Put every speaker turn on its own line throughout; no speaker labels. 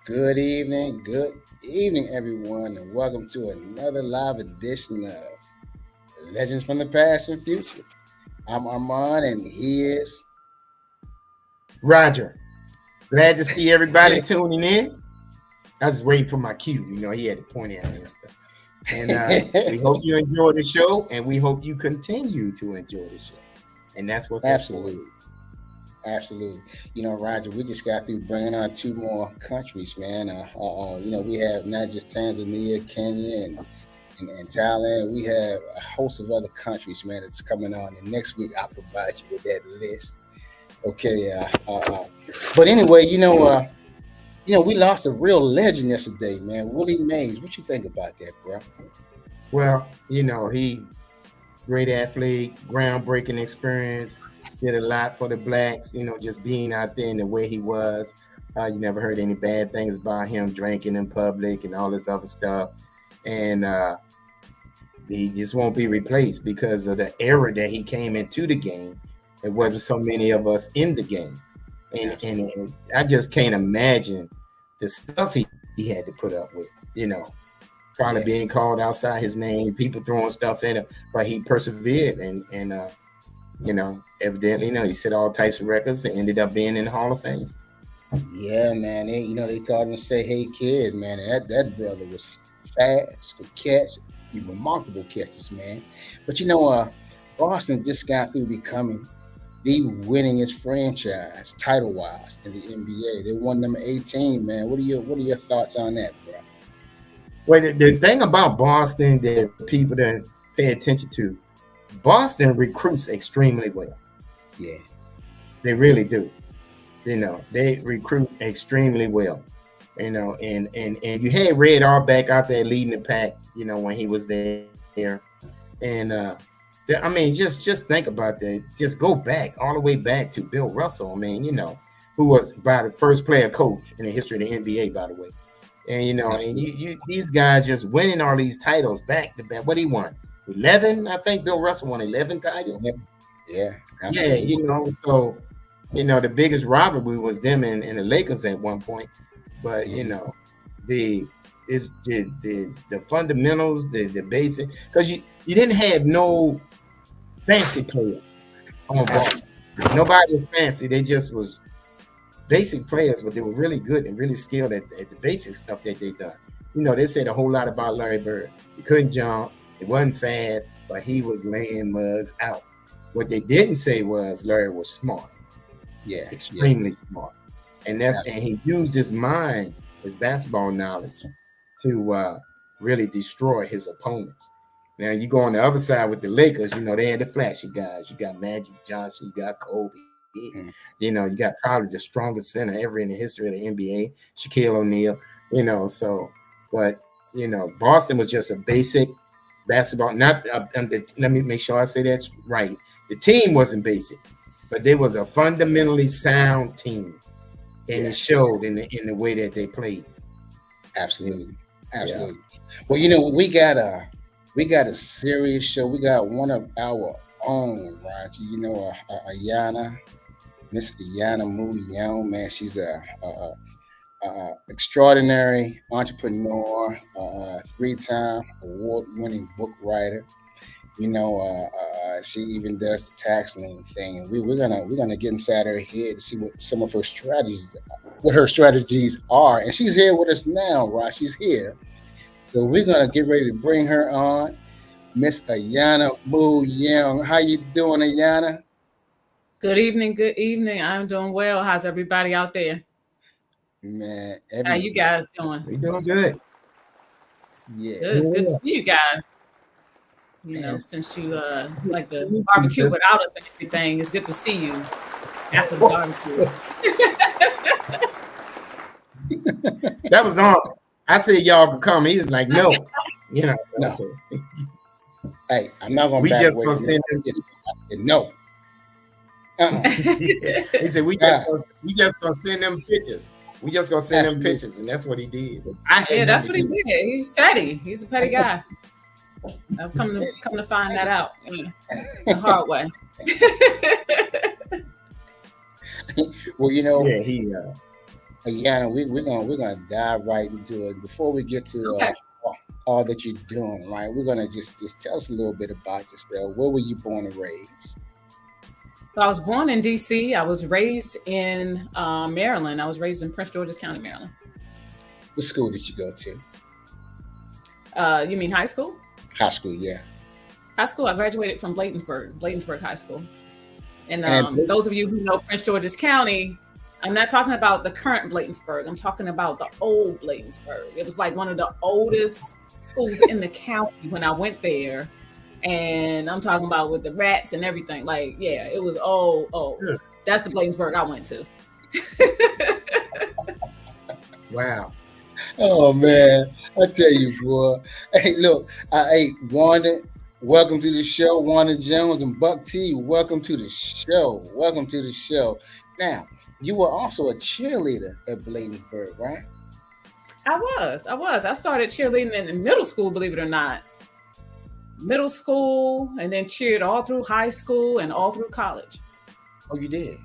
Good evening, everyone, and welcome to another live edition of Legends from the Past and Future. I'm Armand, and he is
Roger. Glad to see everybody tuning in. I was waiting for my cue. He had to point at me and stuff. And we hope you enjoy the show, and we hope you continue to enjoy the show. And that's what's
absolutely. Absolutely. Roger, we just got through bringing on two more countries, man. We have not just Tanzania, Kenya, and Thailand. We have a host of other countries, man, that's coming on. And next week, I'll provide you with that list. Okay. But anyway, we lost a real legend yesterday, man. Willie Mays. What you think about that, bro?
Well, he great athlete, groundbreaking experience. Did a lot for the blacks, just being out there in the way he was. You never heard any bad things about him drinking in public and all this other stuff. And he just won't be replaced because of the era that he came into the game. There wasn't so many of us in the game. And I just can't imagine the stuff he had to put up with, probably being called outside his name, people throwing stuff at him, but he persevered and evidently, he set all types of records and ended up being in the Hall of Fame.
Yeah, man. They called him and say, "Hey, kid, man." And that brother was fast, could catch, remarkable catches, man. But Boston just got through becoming the winningest franchise title-wise in the NBA. They won number 18, man. What are your thoughts on that, bro?
Well, the thing about Boston that people don't pay attention to, Boston recruits extremely well.
Yeah.
They really do. They recruit extremely well. And you had Red Auerbach out there leading the pack, when he was there. And just think about that. Just go back, all the way back to Bill Russell, who was about the first player coach in the history of the NBA, by the way. And and these guys just winning all these titles back to back. What he won? 11, I think Bill Russell won 11 titles.
Yeah.
So, the biggest rivalry was them and the Lakers at one point. But, the fundamentals, the basic, because you didn't have no fancy players on Boston. Nobody was fancy. They just was basic players, but they were really good and really skilled at the basic stuff that they done. They said a whole lot about Larry Bird. He couldn't jump. It wasn't fast, but he was laying mugs out. What they didn't say was Larry was smart.
Yeah.
Extremely smart. And he used his mind, his basketball knowledge to really destroy his opponents. Now you go on the other side with the Lakers, they had the flashy guys. You got Magic Johnson, you got Kobe. You got probably the strongest center ever in the history of the NBA, Shaquille O'Neal, but Boston was just a basic basketball. Not let me make sure I say that's right. The team wasn't basic, but they was a fundamentally sound team, and it showed in the way that they played.
Absolutely. Yeah. Well, we got a serious show. We got one of our own, Roger. Miss Ayanna Moo-Young, man. She's a extraordinary entrepreneur, 3-time award-winning book writer. She even does the tax lien thing, and we're gonna get inside her head to see what her strategies are. And she's here with us now, right? She's here, so we're gonna get ready to bring her on, Miss Ayanna Moo-Young. How you doing, Ayanna?
Good evening. I'm doing well. How's everybody out there?
Man,
how you guys doing?
We doing good.
Yeah.
It's good to see you guys. Since you like the barbecue without us and everything, it's good to see you after the barbecue.
That was on. I said y'all can come. He's like, no.
No. Hey, I'm not gonna.
We just gonna send them.
No.
He said we just gonna send them pictures. We just gonna send them pictures, and that's what he did.
That's what he did. He's petty. He's a petty guy. I've come to find that out the hard way.
Well,
Yeah, he
Ayanna, we're gonna dive right into it. Before we get to
Okay.
all that you're doing, right? We're gonna just tell us a little bit about yourself. Where were you born and raised?
So I was born in D.C. I was raised in Maryland. I was raised in Prince George's County, Maryland.
What school did you go to?
You mean high school?
High school, yeah.
High school, I graduated from Bladensburg High School. And
And-
those of you who know Prince George's County, I'm not talking about the current Bladensburg. I'm talking about the old Bladensburg. It was like one of the oldest schools in the county when I went there. And I'm talking about with the rats and everything. Like, yeah, it was old.
Yeah.
That's the Bladensburg I went to.
Wow.
Oh man, I tell you, boy. Hey, look, hey, Wanda, welcome to the show. Wanda Jones and Buck T, welcome to the show. Welcome to the show. Now, you were also a cheerleader at Bladensburg, right?
I was. I started cheerleading in middle school, believe it or not. Middle school, and then cheered all through high school and all through college.
Oh, you did?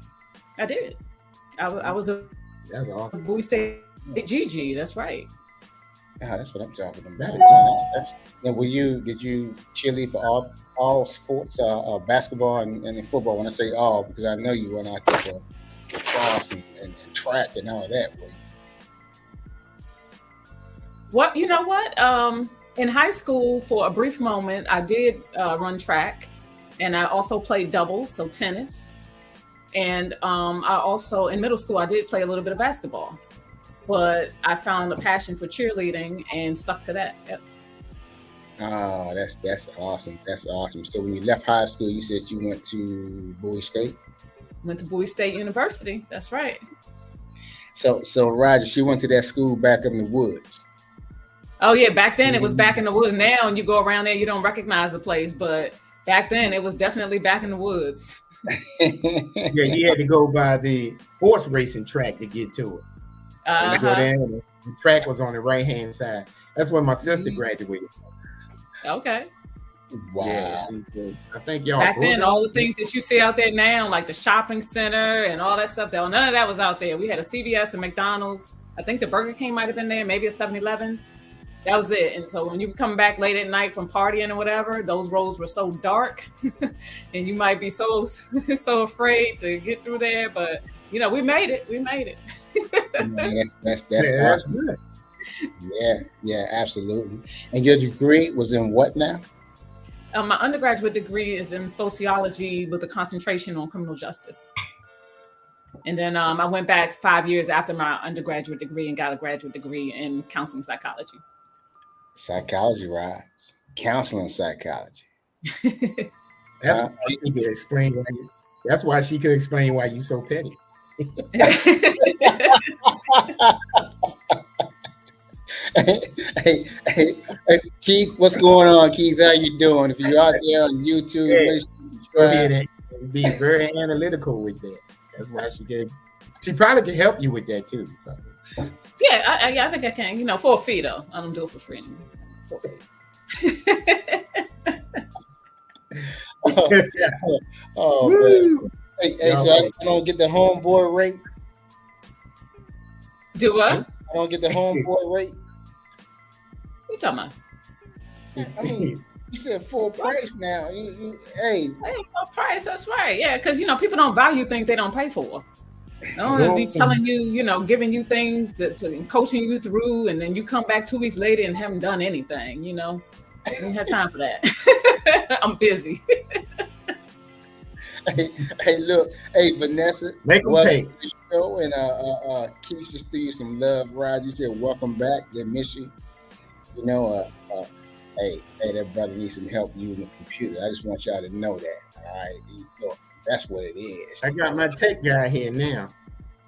I did. I was a
That's awesome.
Bowie State GG. That's right.
Ah, that's what I'm talking about. Now, did you cheerlead for all sports, basketball and football? When I say all, because I know you went out there for cross and track and all that.
What you know what? In high school, for a brief moment, I did run track, and I also played doubles, so tennis. And I also in middle school I did play a little bit of basketball, but I found a passion for cheerleading and stuck to that. Yep.
Oh, that's awesome. That's awesome. So when you left high school, you said you went to Bowie State.
Went to Bowie State University. That's right.
So Roger, she went to that school back in the woods.
Oh yeah, back then it was back in the woods. Now you go around there, you don't recognize the place, but back then it was definitely back in the woods.
Yeah, you had to go by the horse racing track to get to it. You go there, and the track was on the right hand side. That's where my sister graduated.
Okay.
Wow.
Yeah, she's good. I think y'all
Back then, all the things that you see out there now, like the shopping center and all that stuff, none of that was out there. We had a CVS and McDonald's. I think the Burger King might have been there, maybe a 7-Eleven. That was it. And so when you come back late at night from partying or whatever, those roads were so dark and you might be so afraid to get through there. But, you know, we made it. We made it.
Man, that's awesome. Yeah, absolutely. And your degree was in what now?
My undergraduate degree is in sociology with a concentration on criminal justice. And then I went back 5 years after my undergraduate degree and got a graduate degree in counseling psychology.
Psychology, right? Counseling psychology.
That's why she could explain why you. That's why she could explain why you so petty.
Hey, Keith, what's going on, Keith? How you doing? If you're out there on YouTube, make sure you
Go ahead and be very analytical with that. That's why she could. She probably could help you with that too. So.
Yeah, I think I can. You know, for a fee though. I don't do it for free anymore. For a fee.
Oh man. Hey, so I don't get the homeboy rate.
Do what?
I don't get the homeboy rate.
What you talking about?
I mean, you said full price now. Hey,
full price. That's right. Yeah, because you know people don't value things they don't pay for. I don't want to be telling you, you know, giving you things to coaching you through, and then you come back 2 weeks later and haven't done anything. You know, I don't have time for that. I'm busy.
Hey, look, hey, Vanessa,
make them pay.
To the show, and Keith just threw you some love, Rod. You said welcome back. They miss you. You know, hey, that brother needs some help using the computer. I just want y'all to know that. All right, look, that's what it is.
I got my tech guy here now.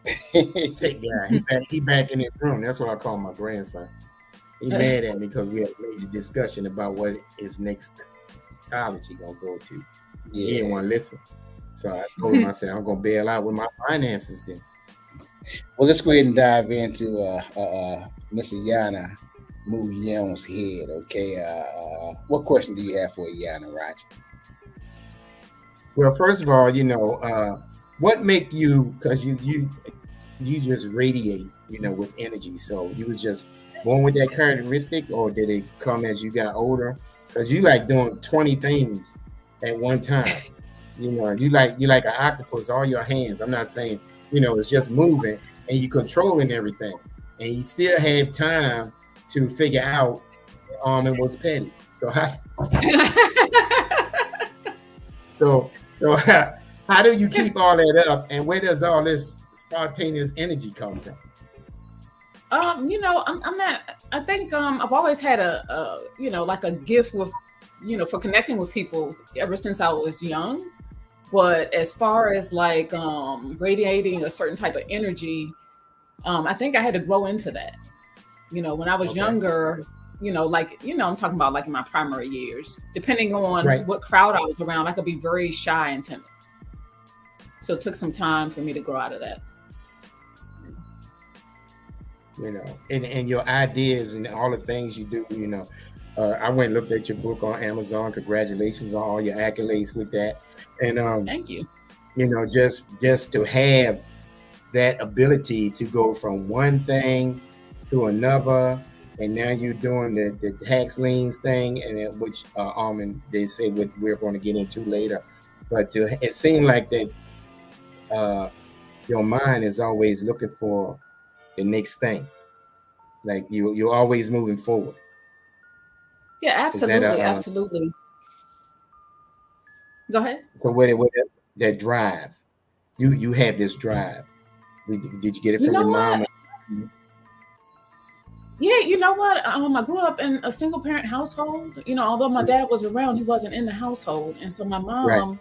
Tech guy, he back in his room. That's what I call my grandson. He mad at me because we had a major discussion about what his next college he gonna go to. He didn't want to listen. So I told him, I said, I'm going to bail out with my finances then.
Well, let's go ahead and dive into Miss Ayanna Moo-Young's head, okay? What question do you have for Ayanna, Roger?
Well, first of all, you know, what make you, because you you just radiate, with energy. So you was just born with that characteristic, or did it come as you got older? Because you like doing 20 things at one time. You like an octopus, all your hands. I'm not saying, it's just moving and you controlling everything. And you still have time to figure out almond was petty. So how do you keep all that up, and where does all this spontaneous energy come from?
I'm not. I think I've always had a like a gift with, for connecting with people ever since I was young. But as far as like radiating a certain type of energy, I think I had to grow into that. When I was younger, I'm talking about like in my primary years, depending on what crowd I was around, I could be very shy and timid. So it took some time for me to grow out of that.
And your ideas and all the things you do, I went and looked at your book on Amazon. Congratulations on all your accolades with that. And
thank you.
Just to have that ability to go from one thing to another, and now you're doing the tax liens thing, and which Almond, they say we're going to get into later. But it seemed like that your mind is always looking for the next thing. Like you're always moving forward.
Yeah, absolutely, absolutely. Go ahead.
So where that drive, you have this drive. Did you get it from your mom?
Yeah, you know what? I grew up in a single parent household. Although my dad was around, he wasn't in the household, and so my mom,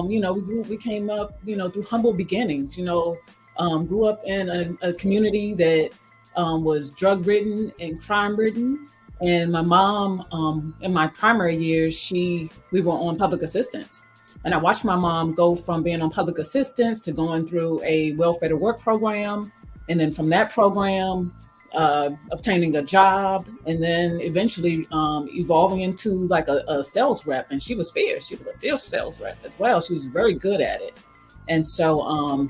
we came up, through humble beginnings. Grew up in a community that was drug ridden and crime ridden. And my mom, in my primary years, we were on public assistance. And I watched my mom go from being on public assistance to going through a welfare to work program. And then from that program, obtaining a job, and then eventually evolving into like a sales rep. And she was fierce. She was a fierce sales rep as well. She was very good at it. And so,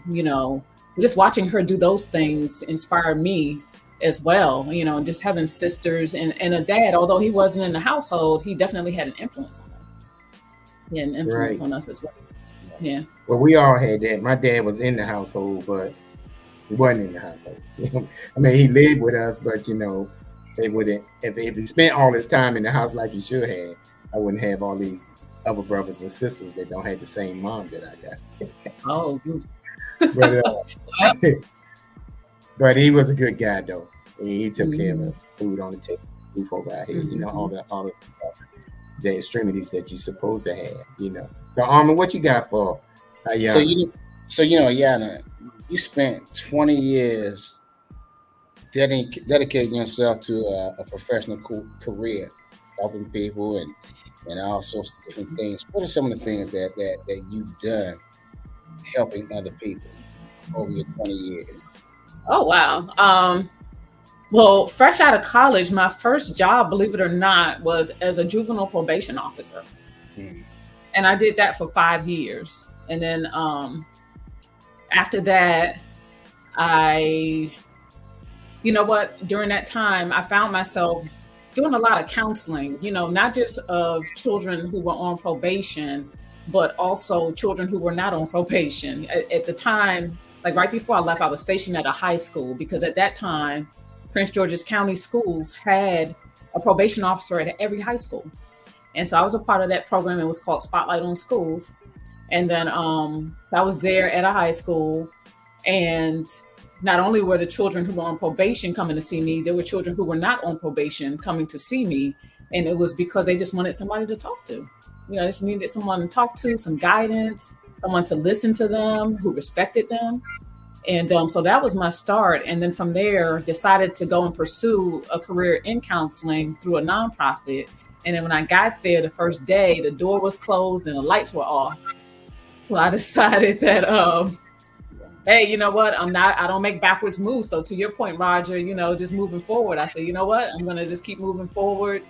just watching her do those things inspired me as well, just having sisters and a dad, although he wasn't in the household, he definitely had an influence on us. He had an influence on us as well. Yeah.
Well, we all had that. My dad was in the household, but he wasn't in the household. I mean, he lived with us, but they wouldn't, if he spent all his time in the house like he should have, I wouldn't have all these other brothers and sisters that don't have the same mom that I got.
Oh,
but he was a good guy though. He took care of us, food on the table, roof over our head, all the the extremities that you're supposed to have, So Armin, what you got for Ayanna?
So Ayanna, you spent 20 years dedicating yourself to a professional career, helping people and all sorts of different things. What are some of the things that you've done helping other people over your 20 years?
Oh, wow. Well, fresh out of college, my first job, believe it or not, was as a juvenile probation officer. And I did that for 5 years. And then after that, during that time, I found myself doing a lot of counseling, not just of children who were on probation, but also children who were not on probation. At the time, like right before I left, I was stationed at a high school because at that time, Prince George's County Schools had a probation officer at every high school. And so I was a part of that program. It was called Spotlight on Schools. And then so I was there at a high school, and not only were the children who were on probation coming to see me, there were children who were not on probation coming to see me. And it was because they just wanted somebody to talk to. Just needed someone to talk to, some guidance, someone to listen to them, who respected them. And so that was my start. And then from there, decided to go and pursue a career in counseling through a nonprofit. And then when I got there the first day, the door was closed and the lights were off. So I decided that, hey, you know what? I don't make backwards moves. So to your point, Roger, just moving forward, I said, you know what? I'm going to just keep moving forward.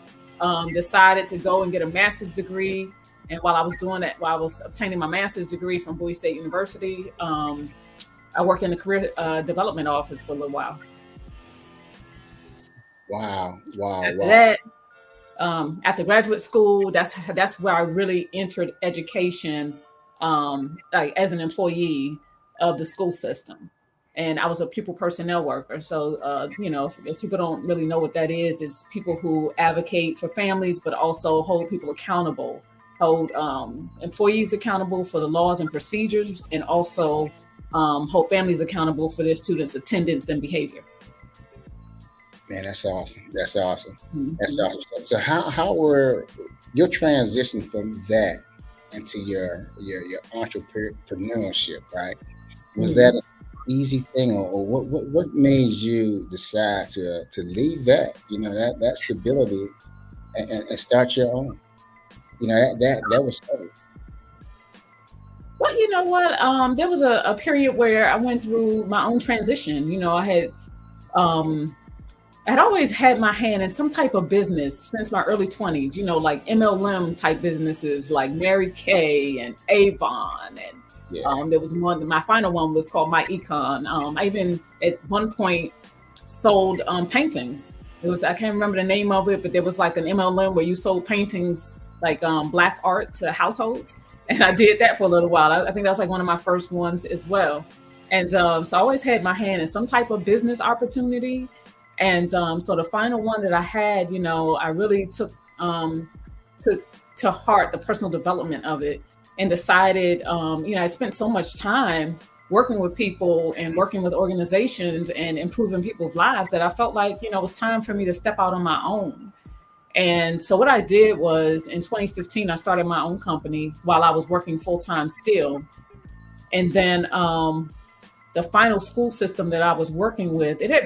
Decided to go and get a master's degree. And while I was doing that, while I was obtaining my master's degree from Bowie State University, I worked in the career development office for a little while.
Wow.
After that, after graduate school, that's where I really entered education, like as an employee of the school system. And I was a pupil personnel worker. So, if people don't really know what that is, it's people who advocate for families, but also hold people accountable, hold employees accountable for the laws and procedures, and also hold families accountable for their students' attendance and behavior.
Man, that's awesome. That's awesome.
Mm-hmm.
That's awesome. So how were your transition from that into your entrepreneurship, right? Was that an easy thing, or what made you decide to leave that, that stability and start your own? That was heavy.
Well, you know what? There was a period where I went through my own transition. I had always had my hand in some type of business since my early 20s, like MLM type businesses like Mary Kay and Avon. And there was one, my final one was called My Econ. I even at one point sold paintings. I can't remember the name of it, but there was like an MLM where you sold paintings, like Black art to households. And I did that for a little while. I think that was like one of my first ones as well. And so I always had my hand in some type of business opportunity. And so the final one that I had, I really took to heart the personal development of it, and decided, I spent so much time working with people and working with organizations and improving people's lives that I felt like, it was time for me to step out on my own. And so what I did was in 2015, I started my own company while I was working full time still. And then the final school system that I was working with, it had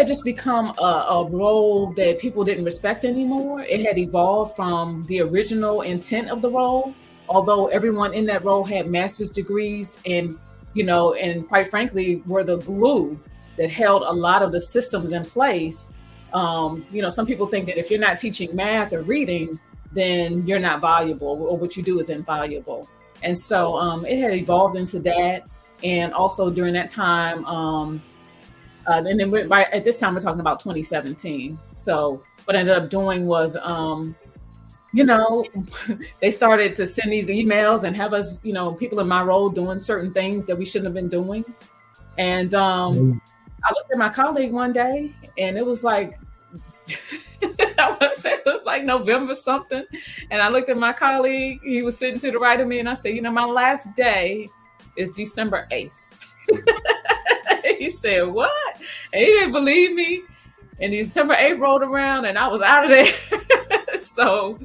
just become a role that people didn't respect anymore. It had evolved from the original intent of the role, although everyone in that role had master's degrees and, and quite frankly, were the glue that held a lot of the systems in place. Some people think that if you're not teaching math or reading, then you're not valuable, or what you do is invaluable. And so it had evolved into that. And also during that time, and then at this time, we're talking about 2017. So what I ended up doing was, they started to send these emails and have us, people in my role doing certain things that we shouldn't have been doing. And I looked at my colleague one day, and it was like, I want to say it was like November something. And I looked at my colleague, he was sitting to the right of me, and I said, my last day is December 8th. He said, what? And he didn't believe me. And December 8th rolled around and I was out of there. So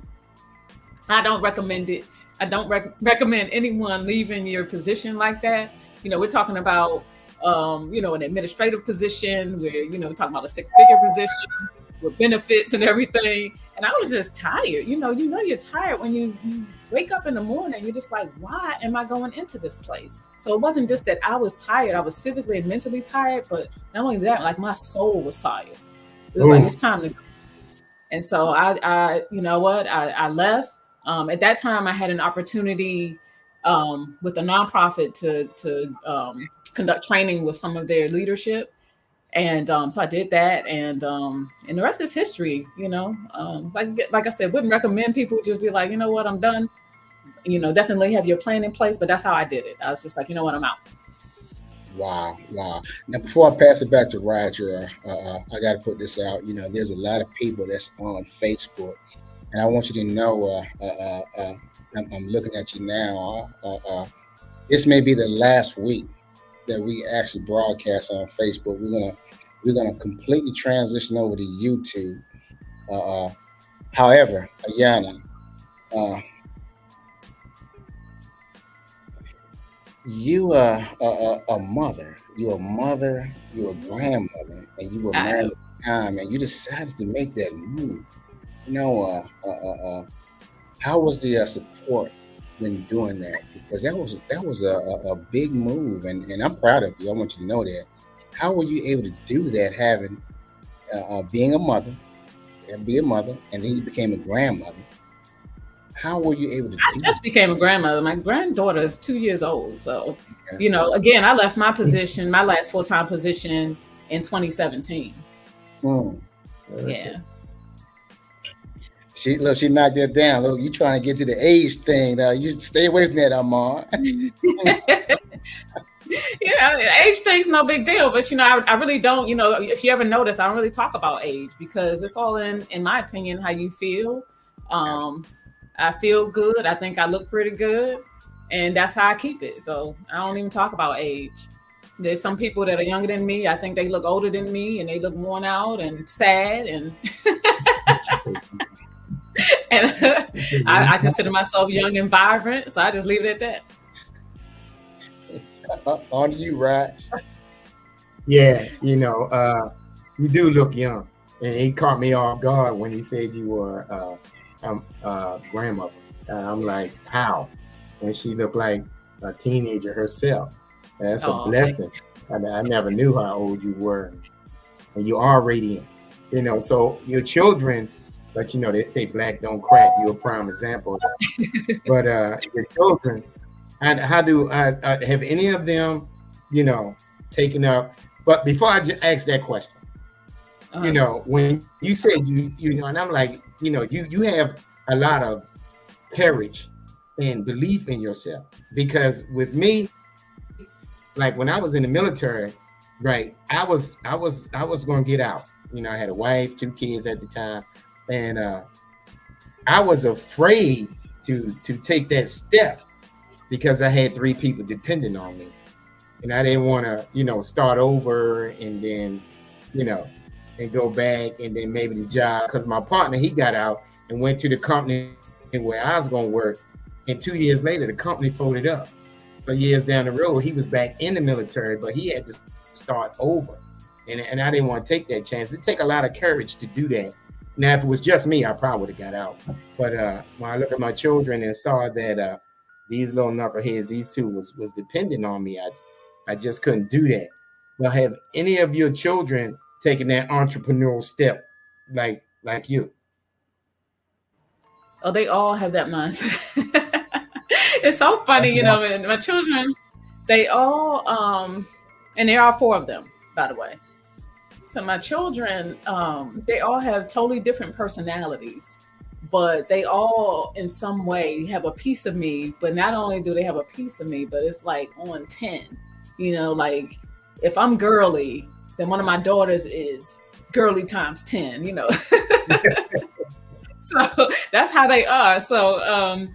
I don't recommend it. I don't recommend anyone leaving your position like that. We're talking about, an administrative position where, we're talking about a 6-figure position with benefits and everything. And I was just tired. You're tired when you wake up in the morning. You're just like, why am I going into this place? So it wasn't just that I was tired. I was physically and mentally tired, but not only that, like my soul was tired. It was like, it's time to go. And so I left. At that time I had an opportunity with a nonprofit to conduct training with some of their leadership. And so I did that, and the rest is history. Like I said, wouldn't recommend people just be like, I'm done. Definitely have your plan in place, but that's how I did it. I was just like, I'm out.
Wow. Now, before I pass it back to Roger, I got to put this out. There's a lot of people that's on Facebook, and I want you to know, I'm looking at you now. This may be the last week that we actually broadcast on Facebook. We're gonna completely transition over to YouTube. However, Ayanna, you are a mother. You're a mother. You're a grandmother, and you were married at the time, and you decided to make that move. How was the support when doing that? Because that was a big move, and I'm proud of you. I want you to know that. How were you able to do that, having being a mother, and then you became a grandmother? How were you able to
I
do
just became a grandmother. My granddaughter is 2 years old. So,
yeah.
Again, I left my position, my last full-time position in 2017. Yeah.
She knocked that down. Look, you trying to get to the age thing. You stay away from that, Amar.
Age thing's no big deal, but I really don't. If you ever notice, I don't really talk about age because it's all in my opinion, how you feel. I feel good. I think I look pretty good, and that's how I keep it. So I don't even talk about age. There's some people that are younger than me. I think they look older than me, and they look worn out and sad, and and I consider myself young and vibrant. So I just leave it at
that. On to you, Raj.
Yeah, you do look young, and he caught me off guard when he said you were grandmother. I'm like, how? And she looked like a teenager herself. That's a blessing. I never knew how old you were, and you are radiant. So your children, but they say black don't crack. You're a prime example. But your children, how do have any of them, taken up? But before I just ask that question, when you said you and I'm like, you have a lot of courage and belief in yourself, because with me, like when I was in the military, right, I was going to get out. I had a wife, 2 kids at the time, and I was afraid to take that step because I had 3 people depending on me, and I didn't want to, start over and then, and go back and then maybe the job, because my partner, he got out and went to the company where I was going to work, and 2 years later the company folded up. So years down the road, he was back in the military, but he had to start over, and I didn't want to take that chance. It take a lot of courage to do that. Now, if it was just me, I probably would have got out. But when I look at my children and saw that these little knuckleheads, these 2 was depending on me, I just couldn't do that. Now, have any of your children taken that entrepreneurial step like you?
Oh, they all have that mindset. It's so funny, my children, they all, and there are 4 of them, by the way. So my children, they all have totally different personalities, but they all in some way have a piece of me. But not only do they have a piece of me, but it's like on 10, like if I'm girly, then one of my daughters is girly times 10, So that's how they are. So,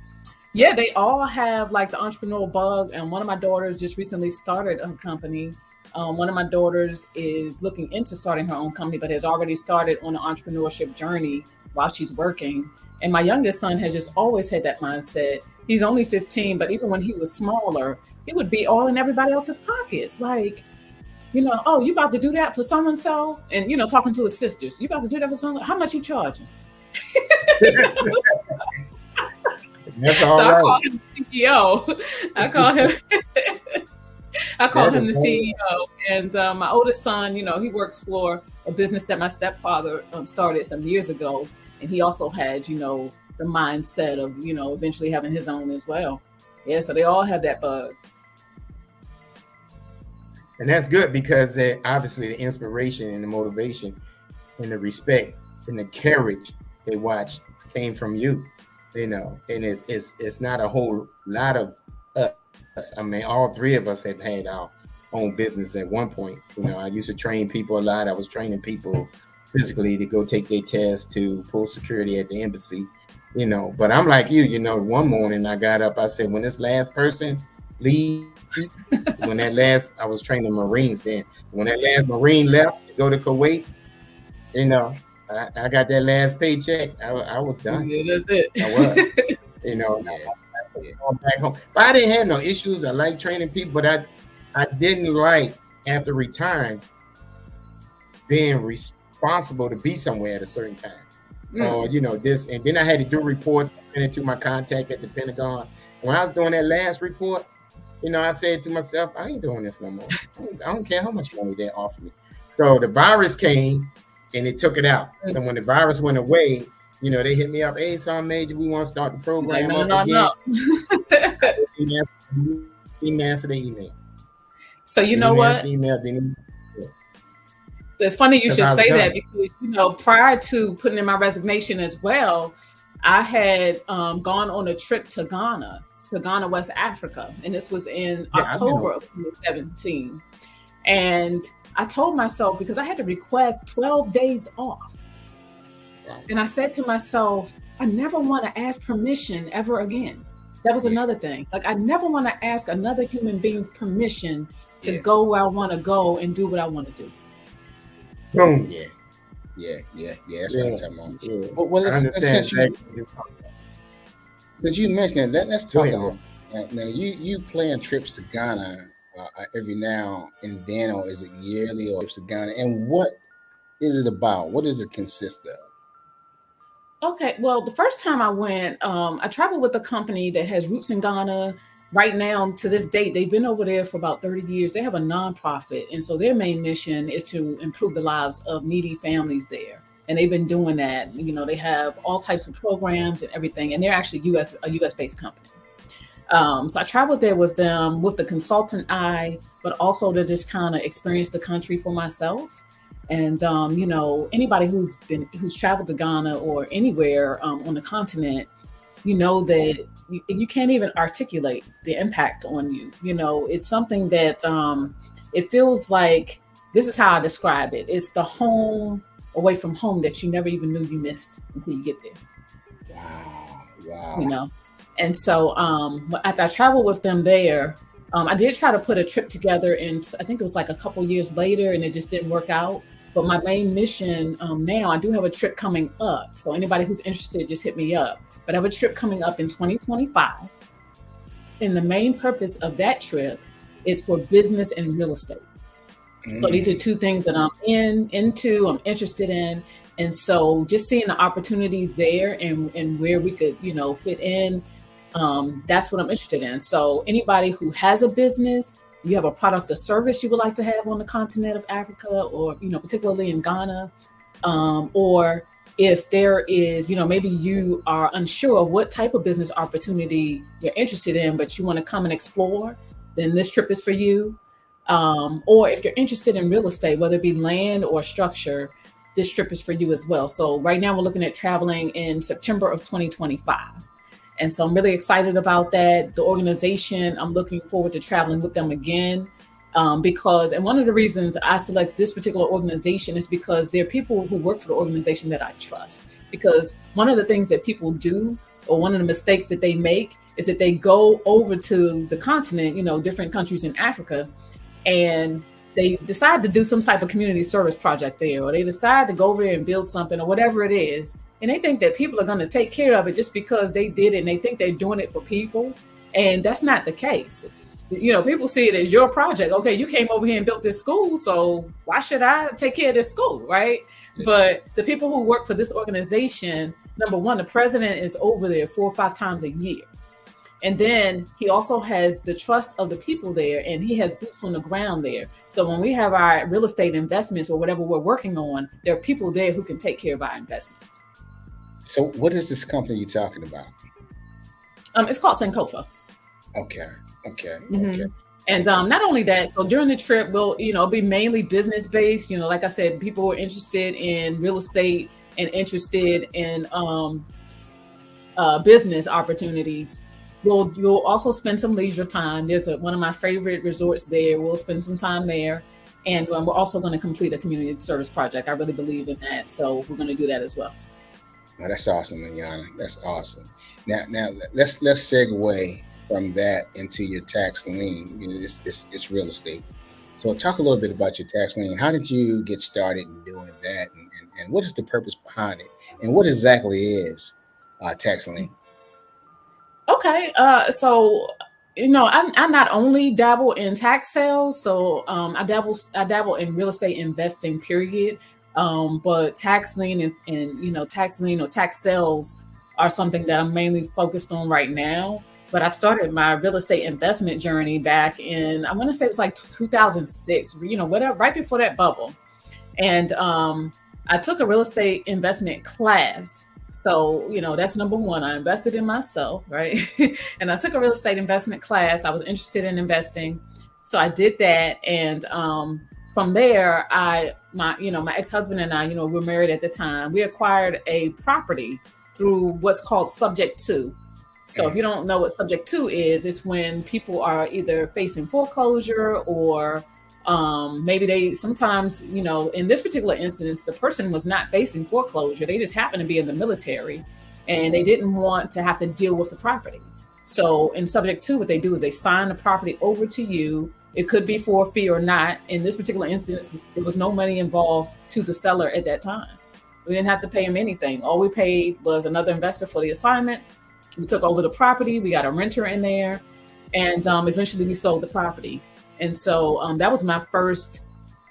yeah, they all have like the entrepreneurial bug. And one of my daughters just recently started a company. One of my daughters is looking into starting her own company, but has already started on an entrepreneurship journey while she's working. And my youngest son has just always had that mindset. He's only 15, but even when he was smaller, it would be all in everybody else's pockets. Like, oh, you about to do that for so-and-so? And, talking to his sisters, you about to do that for someone? How much you charging?
That's all
so
right.
I call him the CEO. I call him the CEO. And my oldest son, he works for a business that my stepfather started some years ago. And he also had, the mindset of, eventually having his own as well. Yeah, so they all have that bug.
And that's good, because obviously the inspiration and the motivation and the respect and the courage they watched came from you, and it's not a whole lot of us. I mean, all 3 of us have had our own business at one point. I used to train people a lot. I was training people physically to go take their test, to pull security at the embassy, but I'm like you, one morning I got up, I said, when this last person leave, I was training Marines then. When that last Marine left to go to Kuwait, I got that last paycheck. I was done.
Yeah, that's it.
I was, back home. But I didn't have no issues. I like training people, but I didn't like, after retiring, being responsible to be somewhere at a certain time. Or, this, and then I had to do reports, send it to my contact at the Pentagon. When I was doing that last report, I said to myself, I ain't doing this no more. I don't care how much money they offer me. So the virus came and it took it out. So when the virus went away, You know, they hit me up, hey, Sergeant Major, we want to start the program
like,
up again.
No.
Didn't answer the email.
So you know what? It's funny you should say that, because, you know, prior to putting in my resignation as well, I had gone on a trip to Ghana, West Africa. And this was in October of 2017. And I told myself, because I had to request 12 days off. And I said to myself, I never want to ask permission ever again. That was another thing. Like, I never want to ask another human being's permission to go where I want to go and do what I want to do.
Boom.
Yeah. That's what I'm talking about. Well, since you mentioned that, let's talk about now. You plan trips to Ghana every now and then, or is it yearly, or trips to Ghana? And what is it about? What does it consist of?
Okay, well, the first time I went, I traveled with a company that has roots in Ghana. Right now, to this date, they've been over there for about 30 years. They have a nonprofit. And so their main mission is to improve the lives of needy families there. And they've been doing that. You know, they have all types of programs and everything. And they're actually a US-based company. So I traveled there with them with the consultant eye, but also to just kind of experience the country for myself. And, you know, anybody who's traveled to Ghana or anywhere on the continent, you know that you can't even articulate the impact on you. You know, it's something that it feels like, this is how I describe it. It's the home away from home that you never even knew you missed until you get there.
Wow.
You know, and so after I traveled with them there, I did try to put a trip together, and I think it was like a couple years later, and it just didn't work out. But my main mission now, I do have a trip coming up. So anybody who's interested, just hit me up. But I have a trip coming up in 2025. And the main purpose of that trip is for business and real estate. So these are two things that I'm I'm interested in. And so just seeing the opportunities there and where we could, you know, fit in, that's what I'm interested in. So anybody who has a business, you have a product or service you would like to have on the continent of Africa, or, you know, particularly in Ghana, or if there is, you know, maybe you are unsure of what type of business opportunity you're interested in, but you want to come and explore, then this trip is for you. Or if you're interested in real estate, whether it be land or structure, this trip is for you as well. So right now we're looking at traveling in September of 2025. And so I'm really excited about that. The organization, I'm looking forward to traveling with them again, because, and one of the reasons I select this particular organization is because there are people who work for the organization that I trust. Because one of the things that people do, or one of the mistakes that they make, is that they go over to the continent, you know, different countries in Africa, and they decide to do some type of community service project there, or they decide to go over there and build something or whatever it is. And they think that people are going to take care of it just because they did it, and they think they're doing it for people. And that's not the case. You know, people see it as your project. Okay, you came over here and built this school, so why should I take care of this school, right? But the people who work for this organization, number one, the president is over there 4 or 5 times a year. And then he also has the trust of the people there, and he has boots on the ground there. So when we have our real estate investments or whatever we're working on, there are people there who can take care of our investments.
So what is this company you're talking about?
It's called Sankofa.
Okay.
And not only that, so during the trip, we'll, you know, be mainly business based. You know, like I said, people are interested in real estate and interested in business opportunities. You'll also spend some leisure time. There's one of my favorite resorts there. We'll spend some time there. And we're also going to complete a community service project. I really believe in that. So we're going to do that as well.
Oh, that's awesome, Ayanna. That's awesome. Now let's segue from that into your tax lien. You know, it's real estate. So talk a little bit about your tax lien. How did you get started in doing that, and what is the purpose behind it, and what exactly is tax lien?
Okay, so you know, I not only dabble in tax sales, so I dabble in real estate investing, period. But tax lien and you know, tax lien or tax sales are something that I'm mainly focused on right now. But I started my real estate investment journey back in, I want to say it was like 2006, you know, whatever, right before that bubble. And I took a real estate investment class So, that's number one. I invested in myself, right? And I took a real estate investment class. I was interested in investing. So I did that. And from there, my ex-husband and I, we were married at the time. We acquired a property through what's called subject to. So if you don't know what subject to is, it's when people are either facing foreclosure or maybe they sometimes, in this particular instance, the person was not facing foreclosure. They just happened to be in the military and they didn't want to have to deal with the property. So in subject to, what they do is they sign the property over to you. It could be for a fee or not. In this particular instance, there was no money involved to the seller at that time. We didn't have to pay him anything. All we paid was another investor for the assignment. We took over the property. We got a renter in there. And eventually we sold the property. And so that was my first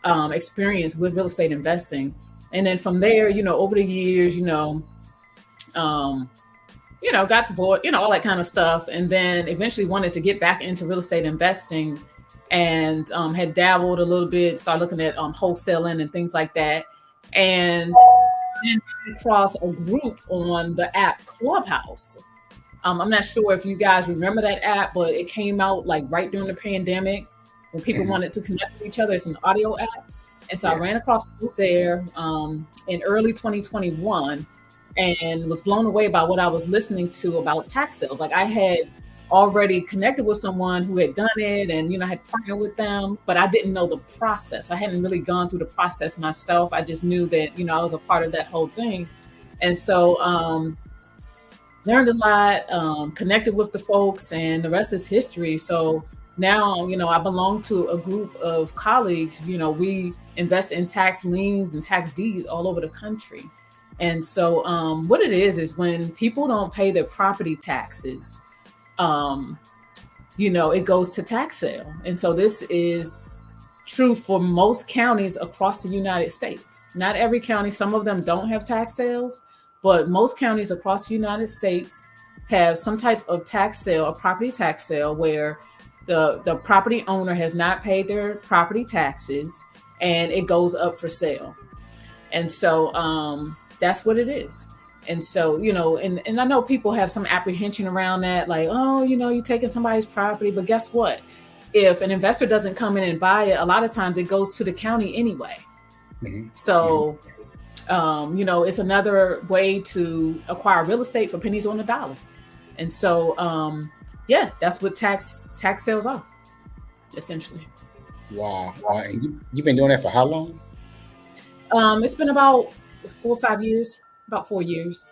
experience with real estate investing. And then from there, over the years, got divorced, all that kind of stuff. And then eventually wanted to get back into real estate investing and had dabbled a little bit, started looking at wholesaling and things like that. And then came across a group on the app Clubhouse. I'm not sure if you guys remember that app, but it came out like right during the pandemic when people wanted to connect with each other. It's an audio app. And so I ran across a group there in early 2021 and was blown away by what I was listening to about tax sales. Like I had already connected with someone who had done it and, had partnered with them, but I didn't know the process. I hadn't really gone through the process myself. I just knew that, I was a part of that whole thing. And so, learned a lot, connected with the folks, and the rest is history. So now, I belong to a group of colleagues. We invest in tax liens and tax deeds all over the country. And so what it is when people don't pay their property taxes, it goes to tax sale. And so this is true for most counties across the United States. Not every county, some of them don't have tax sales, but most counties across the United States have some type of tax sale, a property tax sale, where the property owner has not paid their property taxes and it goes up for sale. And so that's what it is. And so, and I know people have some apprehension around that, like, oh, you're taking somebody's property. But guess what? If an investor doesn't come in and buy it, a lot of times it goes to the county anyway. Mm-hmm. So it's another way to acquire real estate for pennies on the dollar. And so, that's what tax sales are, essentially.
Wow. And you've been doing that for how long?
It's been about 4 or 5 years, about 4 years.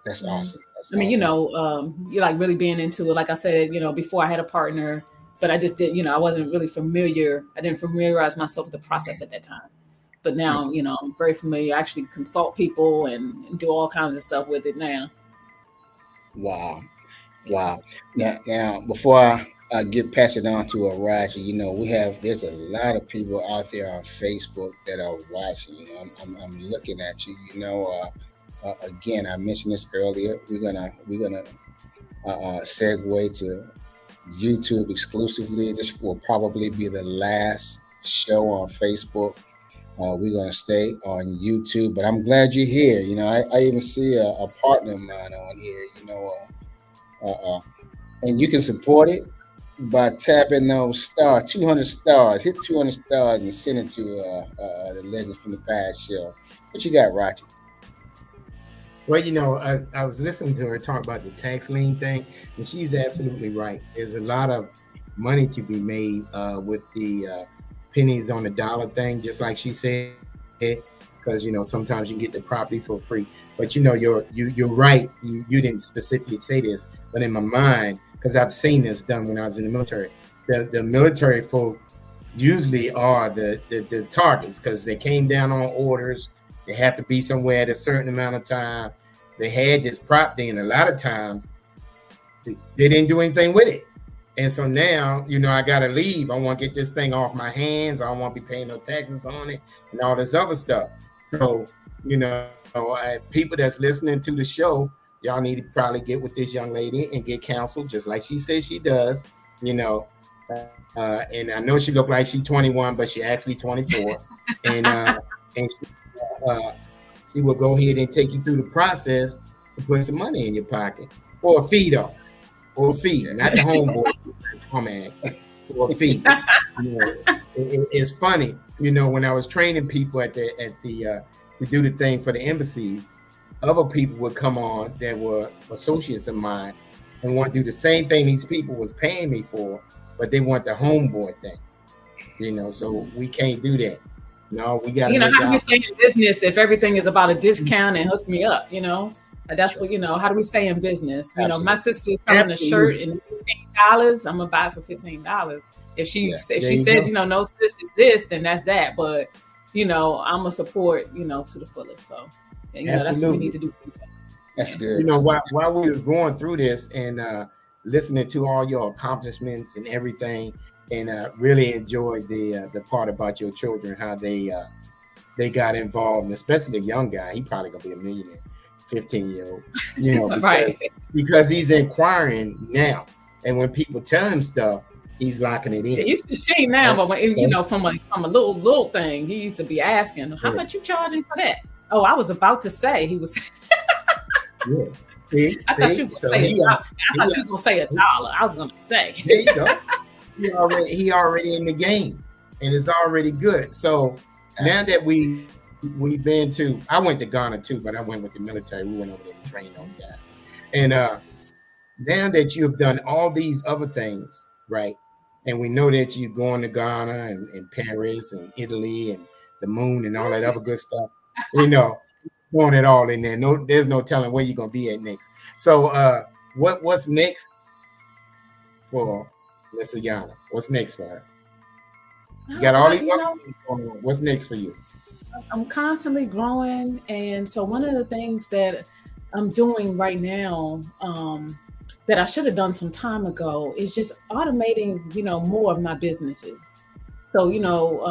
That's awesome.
I mean, you're like really being into it. Like I said, before I had a partner, but I just did, I wasn't really familiar. I didn't familiarize myself with the process at that time. But now, I'm very familiar. I actually consult people and do all kinds of stuff with it now.
Wow. Now before I pass it on to Roger, there's a lot of people out there on Facebook that are watching. I'm looking at you. Again, I mentioned this earlier. We're gonna segue to YouTube exclusively. This will probably be the last show on Facebook. We're going to stay on YouTube, but I'm glad you're here. I even see a partner of mine on here, and you can support it by tapping those stars, 200 stars, hit 200 stars and send it to the Legends from the Past show. What you got, Roger?
Well, I was listening to her talk about the tax lien thing, and she's absolutely right. There's a lot of money to be made with the pennies on the dollar thing, just like she said, because sometimes you can get the property for free. But you're right. You didn't specifically say this, but in my mind, because I've seen this done when I was in the military, the military folk usually are the targets because they came down on orders. They have to be somewhere at a certain amount of time. They had this property, and a lot of times they didn't do anything with it. And so now, I got to leave. I want to get this thing off my hands. I don't want to be paying no taxes on it and all this other stuff. So, people that's listening to the show, y'all need to probably get with this young lady and get counsel, just like she says she does, and I know she look like she's 21, but she actually 24. and she will go ahead and take you through the process to put some money in your pocket for a fee, though, for a fee, not the homeboy. Oh man, for a fee. It's funny, when I was training people to do the thing for the embassies, other people would come on that were associates of mine and want to do the same thing these people was paying me for, but they want the homeboy thing, so we can't do that. No, we got to.
How do we stay in business if everything is about a discount and hook me up? That's what how do we stay in business?
Absolutely.
My sister's selling a shirt and it's $15. I'm gonna buy it for $15. If she says, no, sis, is this, then that's that. But I'm gonna support, to the fullest. So that's what we need to do.
That's good.
While we was going through this and listening to all your accomplishments and everything, and really enjoyed the part about your children, how they got involved, and especially the young guy. He probably gonna be a millionaire, 15-year-old, because he's inquiring now, and when people tell him stuff, he's locking it in. He's
15 now, but when, from a little thing, he used to be asking, "How much you charging for that?" Oh, I was about to say he was. I thought you were gonna say $1. I was gonna say.
There you go. He already in the game, and it's already good. So now that we've been to, I went to Ghana too, but I went with the military. We went over there to train those guys. And now that you have done all these other things, right? And we know that you're going to Ghana and Paris and Italy and the moon and all that other good stuff, throwing it all in there. No, there's no telling where you're gonna be at next. So what's next for Miss Ayanna? What's next for her? You got all these other things going on. What's next for you?
I'm constantly growing, and so one of the things that I'm doing right now that I should have done some time ago is just automating, more of my businesses. So,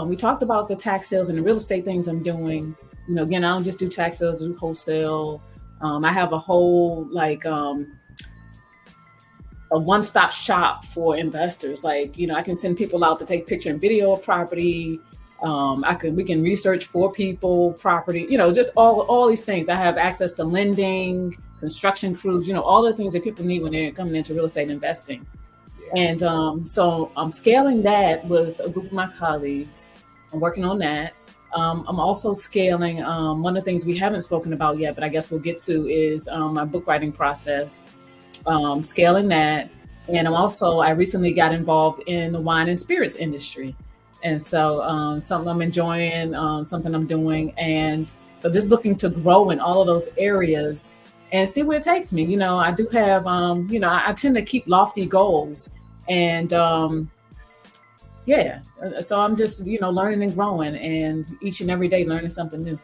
we talked about the tax sales and the real estate things I'm doing. Again, I don't just do tax sales, I do wholesale. I have a whole a one-stop shop for investors. I can send people out to take picture and video of property. We can research for people property, just all these things. I have access to lending, construction crews, all the things that people need when they're coming into real estate investing. And so I'm scaling that with a group of my colleagues. I'm working on that. I'm also scaling, one of the things we haven't spoken about yet, but I guess we'll get to, is my book writing process. Scaling that. And I recently got involved in the wine and spirits industry. And so something I'm enjoying, something I'm doing. And so just looking to grow in all of those areas and see where it takes me. I do have, I tend to keep lofty goals. And so I'm just, learning and growing, and each and every day learning something new.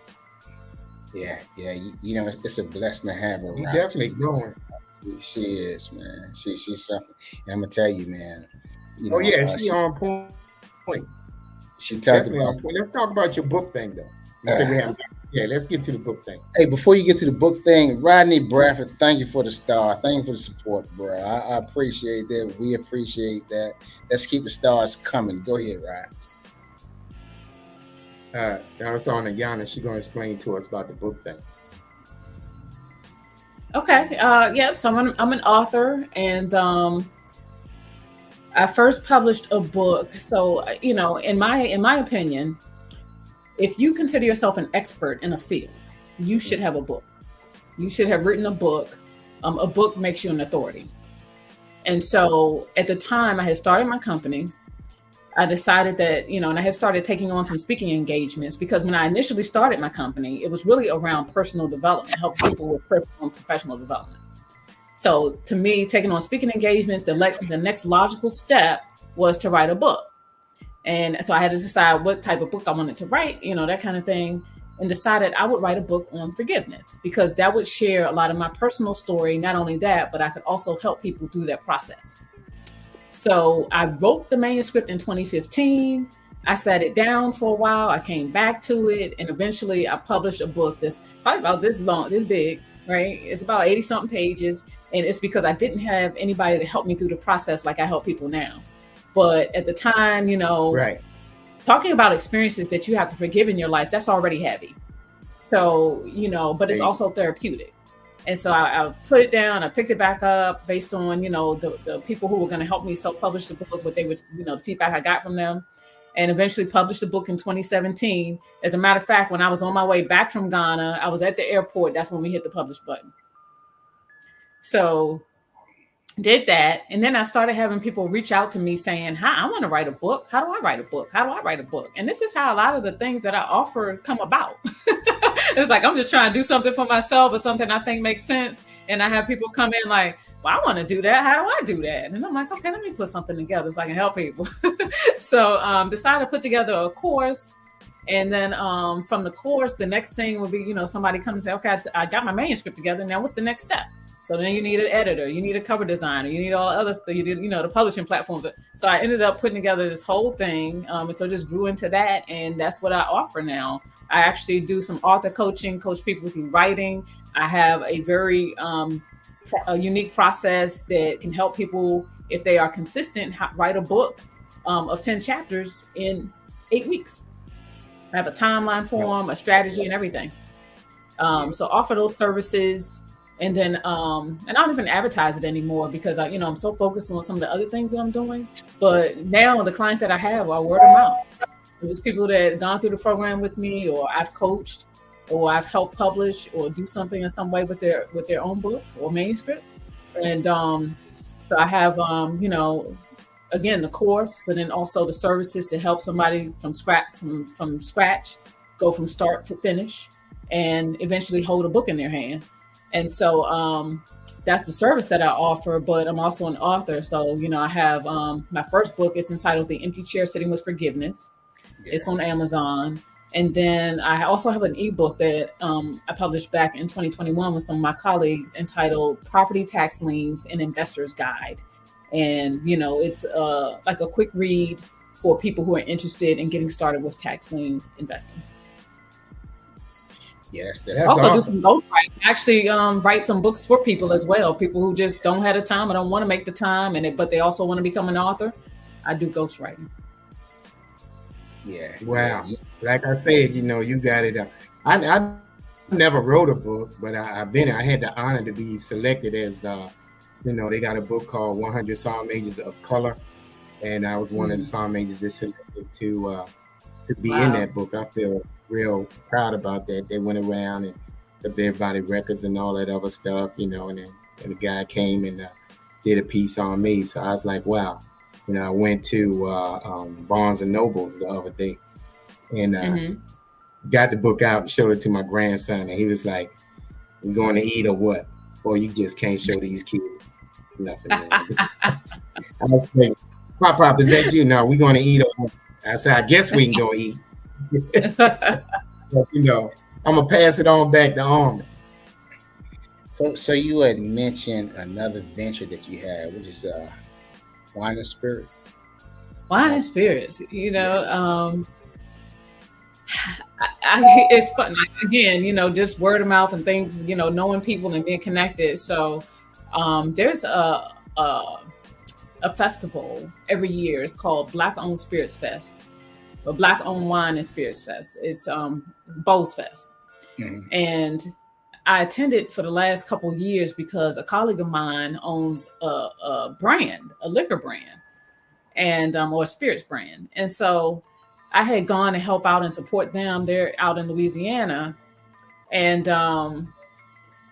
Yeah. It's a blessing to have her.
You definitely growing.
She is, man. She's something. And I'm gonna tell you, man.
She on point.
She talked about.
Let's talk about your book thing, though. Let's get to the book thing.
Hey, before you get to the book thing, Rodney Bradford, thank you for the star. Thank you for the support, bro. I appreciate that. We appreciate that. Let's keep the stars coming. Go ahead, Rod.
Now it's on Ayanna. She's gonna explain to us about the book thing.
Okay. So I'm an author, and I first published a book. So, in my opinion, if you consider yourself an expert in a field, you should have a book. You should have written a book. A book makes you an authority. And so at the time I had started my company, I decided that, and I had started taking on some speaking engagements, because when I initially started my company, it was really around personal development, helping people with personal and professional development. So to me, taking on speaking engagements, the next logical step was to write a book. And so I had to decide what type of book I wanted to write, that kind of thing, and decided I would write a book on forgiveness, because that would share a lot of my personal story. Not only that, but I could also help people through that process. So I wrote the manuscript in 2015. I sat it down for a while. I came back to it, and eventually I published a book that's probably about this long, this big, right? It's about 80 something pages. And it's because I didn't have anybody to help me through the process like I help people now. But at the time,
right,
talking about experiences that you have to forgive in your life, that's already heavy. So, but it's also therapeutic. And so I put it down, I picked it back up based on, the people who were going to help me self-publish the book, what they would, the feedback I got from them, and eventually published the book in 2017. As a matter of fact, when I was on my way back from Ghana, I was at the airport. That's when we hit the publish button. So did that. And then I started having people reach out to me saying, hi, I want to write a book. How do I write a book? How do I write a book? And this is how a lot of the things that I offer come about. It's like, I'm just trying to do something for myself or something I think makes sense. And I have people come in like, well, I want to do that. How do I do that? And I'm like, okay, let me put something together so I can help people. So decided to put together a course. And then from the course, the next thing would be, somebody comes and say, okay, I got my manuscript together. Now what's the next step? So then you need an editor, you need a cover designer, you need all the other, the publishing platforms. So I ended up putting together this whole thing. And so just grew into that. And that's what I offer now. I actually do some author coaching, coach people through writing. I have a very a unique process that can help people, if they are consistent, write a book of 10 chapters in 8 weeks. I have a timeline for them, a strategy and everything. So offer those services. And then, and I don't even advertise it anymore because I'm so focused on some of the other things that I'm doing. But now the clients that I have are word of mouth. There's people that have gone through the program with me, or I've coached, or I've helped publish, or do something in some way with their own book or manuscript. And so I have, again, the course, but then also the services to help somebody from scratch, go from start to finish, and eventually hold a book in their hand. And so that's the service that I offer, but I'm also an author. So, I have my first book is entitled The Empty Chair Sitting with Forgiveness. Yeah. It's on Amazon. And then I also have an ebook that I published back in 2021 with some of my colleagues entitled Property Tax Liens and Investor's Guide. And, it's like a quick read for people who are interested in getting started with tax lien investing.
Yeah, that's
also
awesome.
Do some ghostwriting. Actually, write some books for people as well. People who just don't have the time or don't want to make the time, but they also want to become an author. I do ghostwriting.
Yeah. Wow. Like I said, you got it up. I never wrote a book, but I had the honor to be selected as, they got a book called 100 Psalm Ages of Color, and I was one of the Psalm Ages that selected to be in that book. I feel real proud about that. They went around and took everybody records and all that other stuff, and then the guy came and did a piece on me. So I was like, wow. I went to Barnes and Noble the other day and got the book out and showed it to my grandson. And he was like, "We going to eat or what? Boy, you just can't show these kids nothing." I was like, Pop, is that you? No, we going to eat or what? I said, I guess we can go eat. But, I'm going to pass it on back to Armin.
So you had mentioned another venture that you had, which is Wine and Spirit.
Wine and Spirits, it's fun. Like, again, just word of mouth and things, knowing people and being connected. So there's a festival every year. It's called Black Owned Spirits Fest, or Black Owned Wine and Spirits Fest. It's Bowls Fest. Mm-hmm. And I attended for the last couple of years because a colleague of mine owns a brand, a liquor brand, and or a spirits brand. And so I had gone to help out and support them. They're out in Louisiana. And,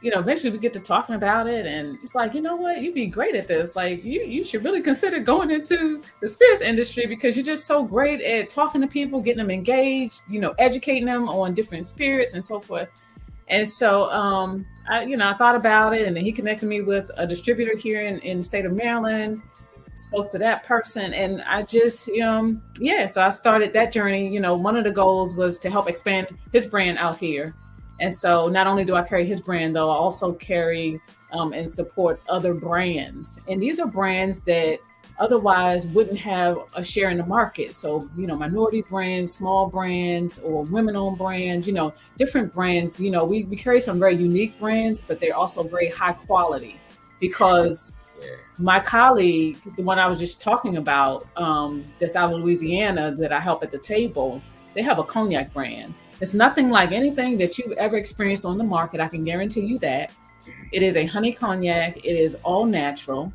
eventually we get to talking about it. And it's like, you know what? You'd be great at this. Like, you should really consider going into the spirits industry because you're just so great at talking to people, getting them engaged, educating them on different spirits and so forth. And so, I thought about it, and then he connected me with a distributor here in the state of Maryland, spoke to that person, and I just, so I started that journey. One of the goals was to help expand his brand out here. And so not only do I carry his brand, though, I also carry and support other brands. And these are brands that otherwise wouldn't have a share in the market. So, minority brands, small brands, or women-owned brands, different brands. We carry some very unique brands, but they're also very high quality because my colleague, the one I was just talking about, that's out of Louisiana that I help at the table, they have a cognac brand. It's nothing like anything that you've ever experienced on the market. I can guarantee you that. It is a honey cognac. It is all natural.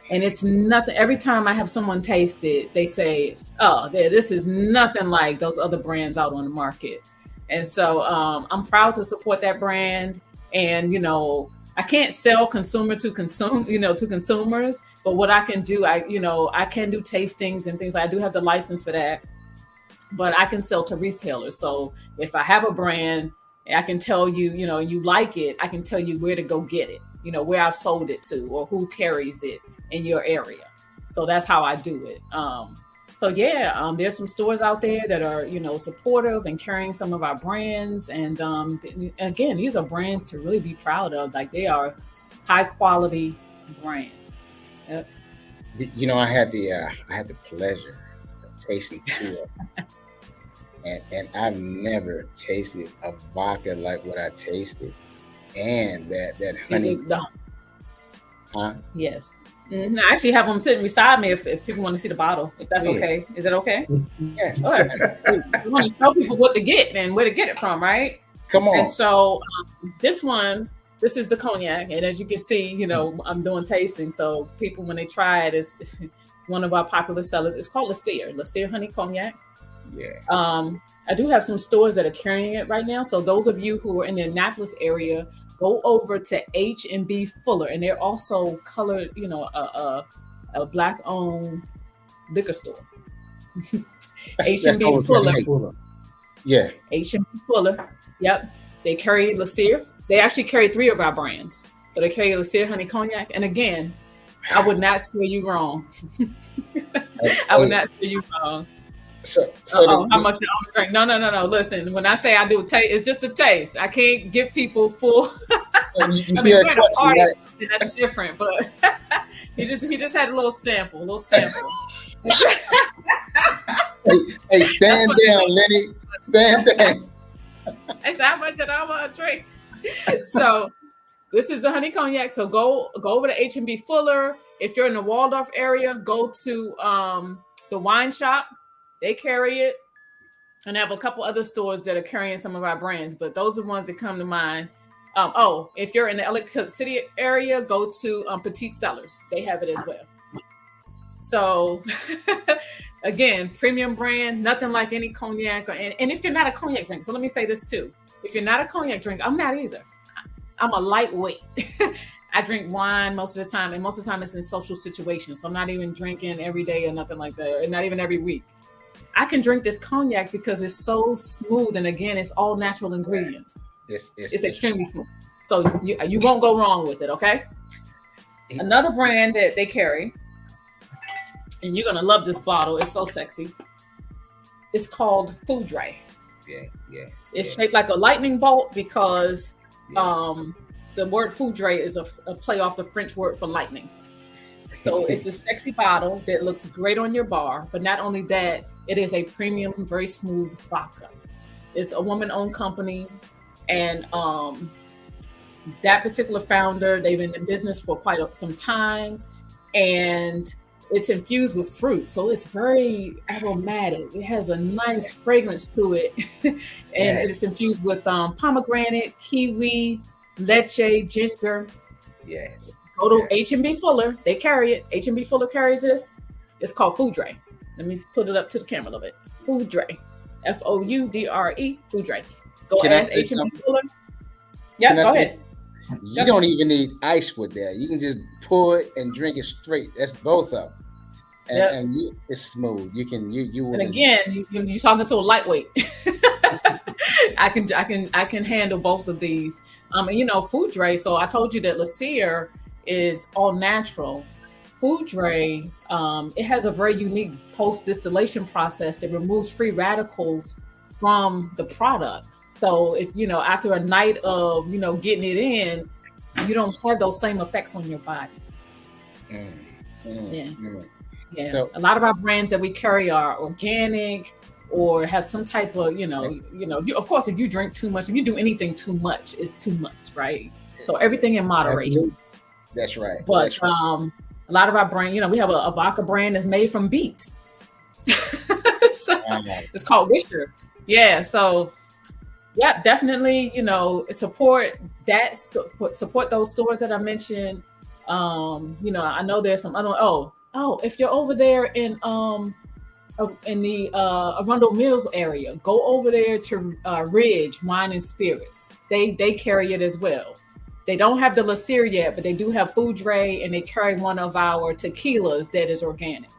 And it's nothing. Every time I have someone taste it, they say, "Oh, this is nothing like those other brands out on the market." And so I'm proud to support that brand. And I can't sell to consumers, but what I can do, I can do tastings and things. I do have the license for that, but I can sell to retailers. So if I have a brand, I can tell you, you like it, I can tell you where to go get it, where I've sold it to or who carries it in your area. So that's how I do it. There's some stores out there that are, supportive and carrying some of our brands. And again, these are brands to really be proud of. Like, they are high quality brands. Yep.
I had the pleasure of tasting two of them. And I've never tasted a vodka like what I tasted. And that honey. Huh?
Yes. Mm-hmm. I actually have them sitting beside me if people want to see the bottle, if that's okay. Is it okay?
Yes.
We want to tell people what to get and where to get it from, right?
Come on.
And so this is the cognac. And as you can see, I'm doing tasting. So people, when they try it, it's one of our popular sellers. It's called Le Honey Cognac.
Yeah.
I do have some stores that are carrying it right now. So those of you who are in the Annapolis area, go over to H&B Fuller, and they're also colored, a Black-owned liquor store. H&B Fuller.
Yeah.
H&B Fuller. Yep. They carry LeCire. They actually carry 3 of our brands. So they carry LeCire Honey Cognac. And again, I would not steer you wrong. I would not steer you wrong.
So
how much you drink? No. Listen, when I say I do a taste, it's just a taste. I can't give people full. We're at a party, and that's different. But he just had a little sample.
Hey, stand down, Lenny. Stand down.
I said, how much did I want to drink? So this is the honey cognac. So go over to H&B Fuller. If you're in the Waldorf area, go to the wine shop. They carry it, and I have a couple other stores that are carrying some of our brands, but those are the ones that come to mind. If you're in the Ellicott City area, go to Petite Cellars. They have it as well. So again, premium brand, nothing like any cognac. And if you're not a cognac drinker, so let me say this too. If you're not a cognac drinker, I'm not either. I'm a lightweight. I drink wine most of the time, and most of the time it's in social situations. So I'm not even drinking every day or nothing like that, and not even every week. I can drink this cognac because it's so smooth, and again, it's all natural ingredients. It's extremely smooth, so you won't go wrong with it. Okay. Another brand that they carry, and you're gonna love this bottle. It's so sexy. It's called Foudre.
Yeah.
It's shaped like a lightning bolt because the word Foudre is a play off the French word for lightning. So it's a sexy bottle that looks great on your bar, but not only that, it is a premium, very smooth vodka. It's a woman-owned company, and that particular founder, they've been in business for quite some time, and it's infused with fruit, so it's very aromatic. It has a nice fragrance to it, and it's infused with pomegranate, kiwi, leche, ginger.
Yes.
Go to H&B Fuller. They carry it. H&B Fuller carries this. It's called Foudre. Let me put it up to the camera a little bit. Foudre. Foudre. Foudre. Go ask H&B Fuller. Yeah, go ahead.
You don't even need ice with that. You can just pour it and drink it straight. That's both of them. And it's smooth. You can
and again, you're talking to a lightweight. I can handle both of these. And Foudre. So I told you that LeCire is all natural. Foudre, it has a very unique post-distillation process that removes free radicals from the product. So if, after a night of, getting it in, you don't have those same effects on your body. Yeah. So, a lot of our brands that we carry are organic or have some type of, of course, if you drink too much, if you do anything too much, it's too much, right? So everything in moderation.
That's right.
But a lot of our brand, we have a vodka brand that's made from beets. It's called Wisher. Yeah. So Yeah, definitely. Support that, support those stores that I mentioned. I know there's some other. If you're over there in the Arundel Mills area, go over there to Ridge Wine and Spirits. They carry it as well. They don't have the Lacier yet, but they do have Foudre, and they carry one of our tequilas that is organic.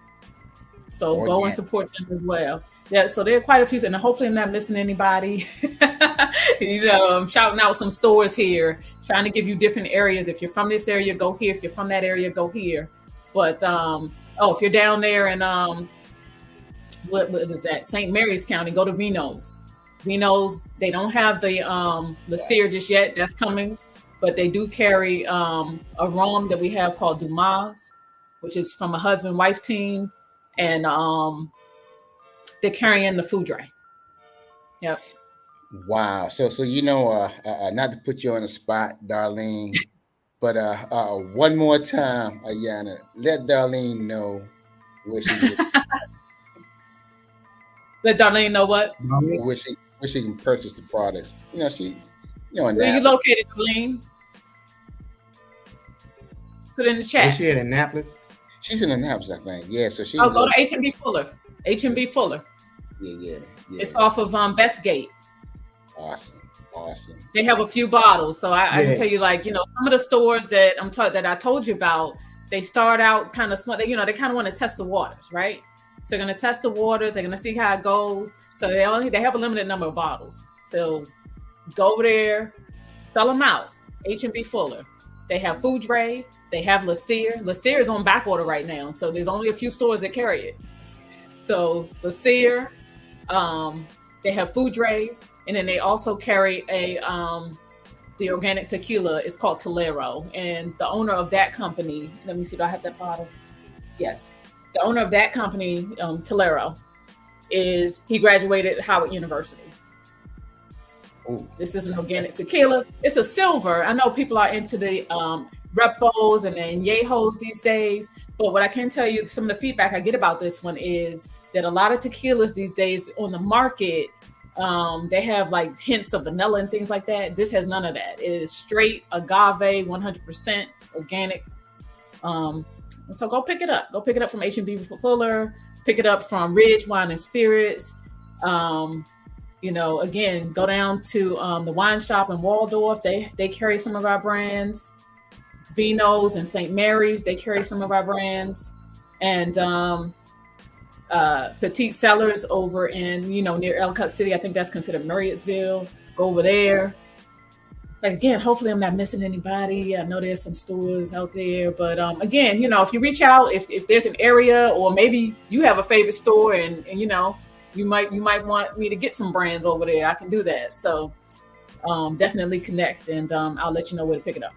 So go and support them as well. Yeah, so there are quite a few, and hopefully I'm not missing anybody. I'm shouting out some stores here, trying to give you different areas. If you're from this area, go here. If you're from that area, go here. But if you're down there in what is that? St. Mary's County, go to Vino's. Vino's, they don't have the Lacier just yet. That's coming, but they do carry a rum that we have called Dumas, which is from a husband-wife team, and they're carrying the Foudre. Yep.
Wow. So not to put you on the spot, Darlene, but one more time, Ayanna, let Darlene know where she is.
Let Darlene know what?
Where she can purchase the products.
Where you located, Darlene? Put it in the chat.
Is she in Annapolis?
She's in Annapolis, I think. Yeah. So she.
Go to H&B Fuller. H&B Fuller.
Yeah.
It's off of Bestgate.
Awesome.
They have a few bottles, so I can tell you, some of the stores that that I told you about, they start out kind of small. They kind of want to test the waters, right? So they're going to test the waters. They're going to see how it goes. So they have a limited number of bottles. So go over there, sell them out. H&B Fuller. They have Foudre. They have Lacier. Lacier is on back order right now, so there's only a few stores that carry it. So Lacier, they have Foudre, and then they also carry the organic tequila. It's called Tolero, and the owner of that company. Let me see. Do I have that bottle? Yes. The owner of that company, Tolero, he graduated at Howard University.
Ooh.
This is an organic tequila. It's a silver. I know people are into the repos and añejos these days, but what I can tell you, some of the feedback I get about this one is that a lot of tequilas these days on the market, they have like hints of vanilla and things like that. This has none of that. It is straight agave, 100% organic. So go pick it up. Go pick it up from H&B Fuller. Pick it up from Ridge Wine and Spirits. Again, go down to the wine shop in Waldorf. They carry some of our brands. Vino's and St. Mary's, they carry some of our brands. And Petite Cellars over in, near Ellicott City. I think that's considered Marriottsville. Go over there. Again, hopefully I'm not missing anybody. I know there's some stores out there, but again, if you reach out, if there's an area, or maybe you have a favorite store and you might want me to get some brands over there, I can do that. So definitely connect, and I'll let you know where to pick it up.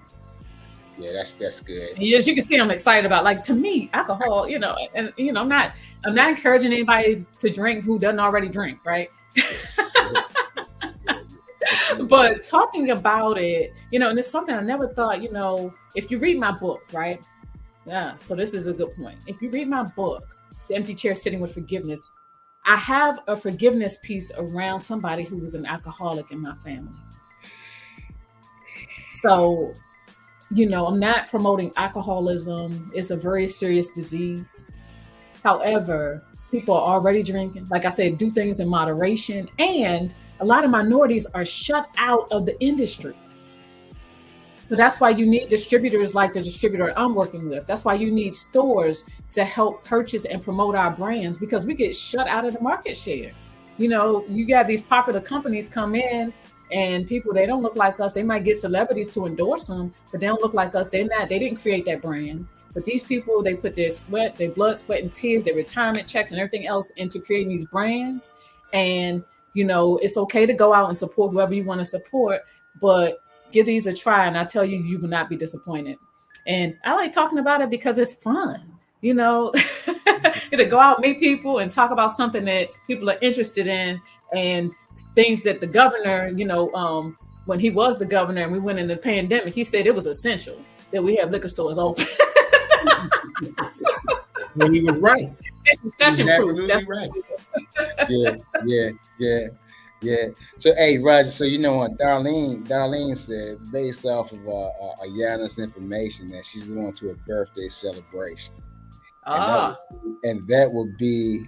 Yeah, that's good.
And as you can see, I'm excited about, to me, alcohol, and I'm not encouraging anybody to drink who doesn't already drink, right? But talking about it, and it's something I never thought, if you read my book, right? Yeah. So this is a good point. If you read my book, The Empty Chair Sitting with Forgiveness, I have a forgiveness piece around somebody who was an alcoholic in my family. So, I'm not promoting alcoholism. It's a very serious disease. However, people are already drinking. Like I said, do things in moderation. And a lot of minorities are shut out of the industry. So that's why you need distributors like the distributor I'm working with. That's why you need stores to help purchase and promote our brands, because we get shut out of the market share. You got these popular companies come in, and people, they don't look like us. They might get celebrities to endorse them, but they don't look like us. They didn't create that brand. But these people, they put their sweat, their blood, sweat, and tears, their retirement checks and everything else into creating these brands. And it's okay to go out and support whoever you want to support, but give these a try, and I tell you, you will not be disappointed. And I like talking about it because it's fun, to go out, meet people, and talk about something that people are interested in, and things that the governor, when he was the governor and we went in the pandemic, he said it was essential that we have liquor stores open.
Well, he was right.
It's recession proof. That's
right. Yeah. Yeah. So, hey, Roger. So you know what Darlene said, based off of Ayanna's information, that she's going to a birthday celebration, and
Ah,
that would be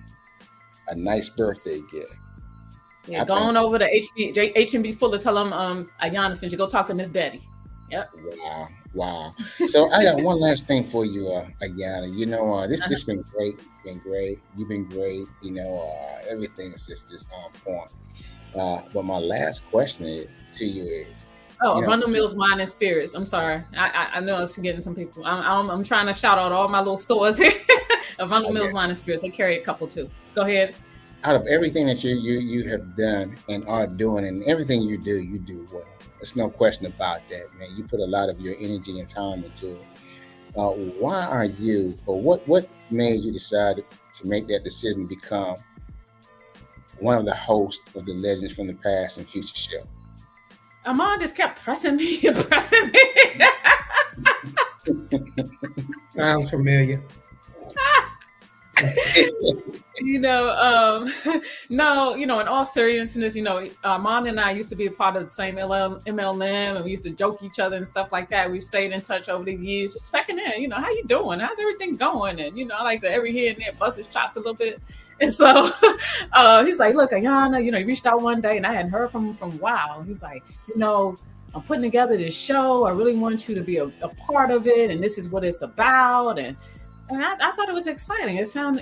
a nice birthday gift.
yeah.
I
Go
think.
on over to H&B Fuller. Tell them Ayanna sent you. Go talk to Miss Betty. Yep.
Wow, wow. So I got one last thing for you, Ayanna. You know, this been great. Been great. You've been great. You know, everything is just on point. But my last question to you is,
Oh,
you know,
Arundel Mills Wine and Spirits. I'm sorry. I know I was forgetting some people. I'm trying to shout out all my little stores here. Arundel Mills
okay,
Wine and Spirits. They carry a couple too. Go ahead.
out of everything that you have done and are doing, and everything you do well. There's no question about that, man. You put a lot of your energy and time into it. Why are you, or what made you decide to make that decision to become one of the hosts of the Legends from the Past and Future show?
Amon just kept pressing me and pressing me.
Sounds familiar.
No, in all seriousness, Mon and I used to be a part of the same MLM, and we used to joke each other and stuff like that. We stayed in touch over the years, just checking in, how you doing? How's everything going? And, I like to every here and there bust his chops a little bit. And so he's like, look, Ayanna, he reached out one day and I hadn't heard from him from a while. He's like, I'm putting together this show. I really want you to be a part of it. And this is what it's about. And I thought it was exciting. It sound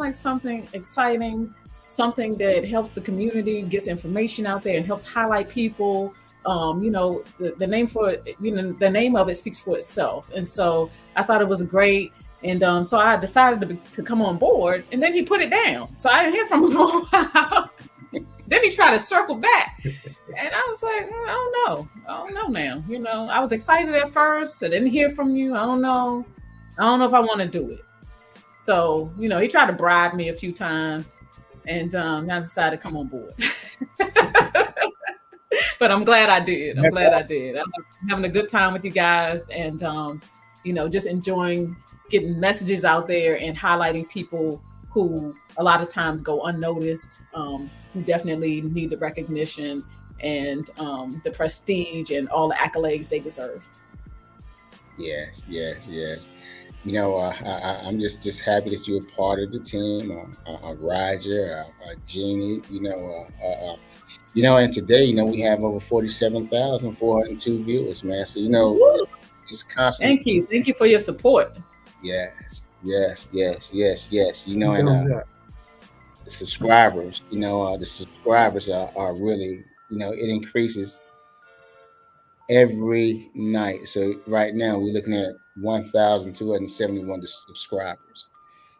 like something exciting, something that helps the community, gets information out there, and helps highlight people. The name for it, the name of it speaks for itself. And so I thought it was great. And so I decided to come on board. And then he put it down. So I didn't hear from him for a while. Then he tried to circle back. And I was like, I don't know now. I was excited at first. I didn't hear from you. I don't know if I want to do it. So, he tried to bribe me a few times, and I decided to come on board. But I'm glad I did. I'm having a good time with you guys, and, just enjoying getting messages out there and highlighting people who a lot of times go unnoticed, who definitely need the recognition and the prestige and all the accolades they deserve.
Yes. I'm just happy that you're part of the team. Roger, Jeannie. And today, we have over 47,402 viewers, man. So it's constant.
Thank you for your support.
Yes. And the subscribers, are really, it increases every night. So right now we're looking at 1,271 subscribers.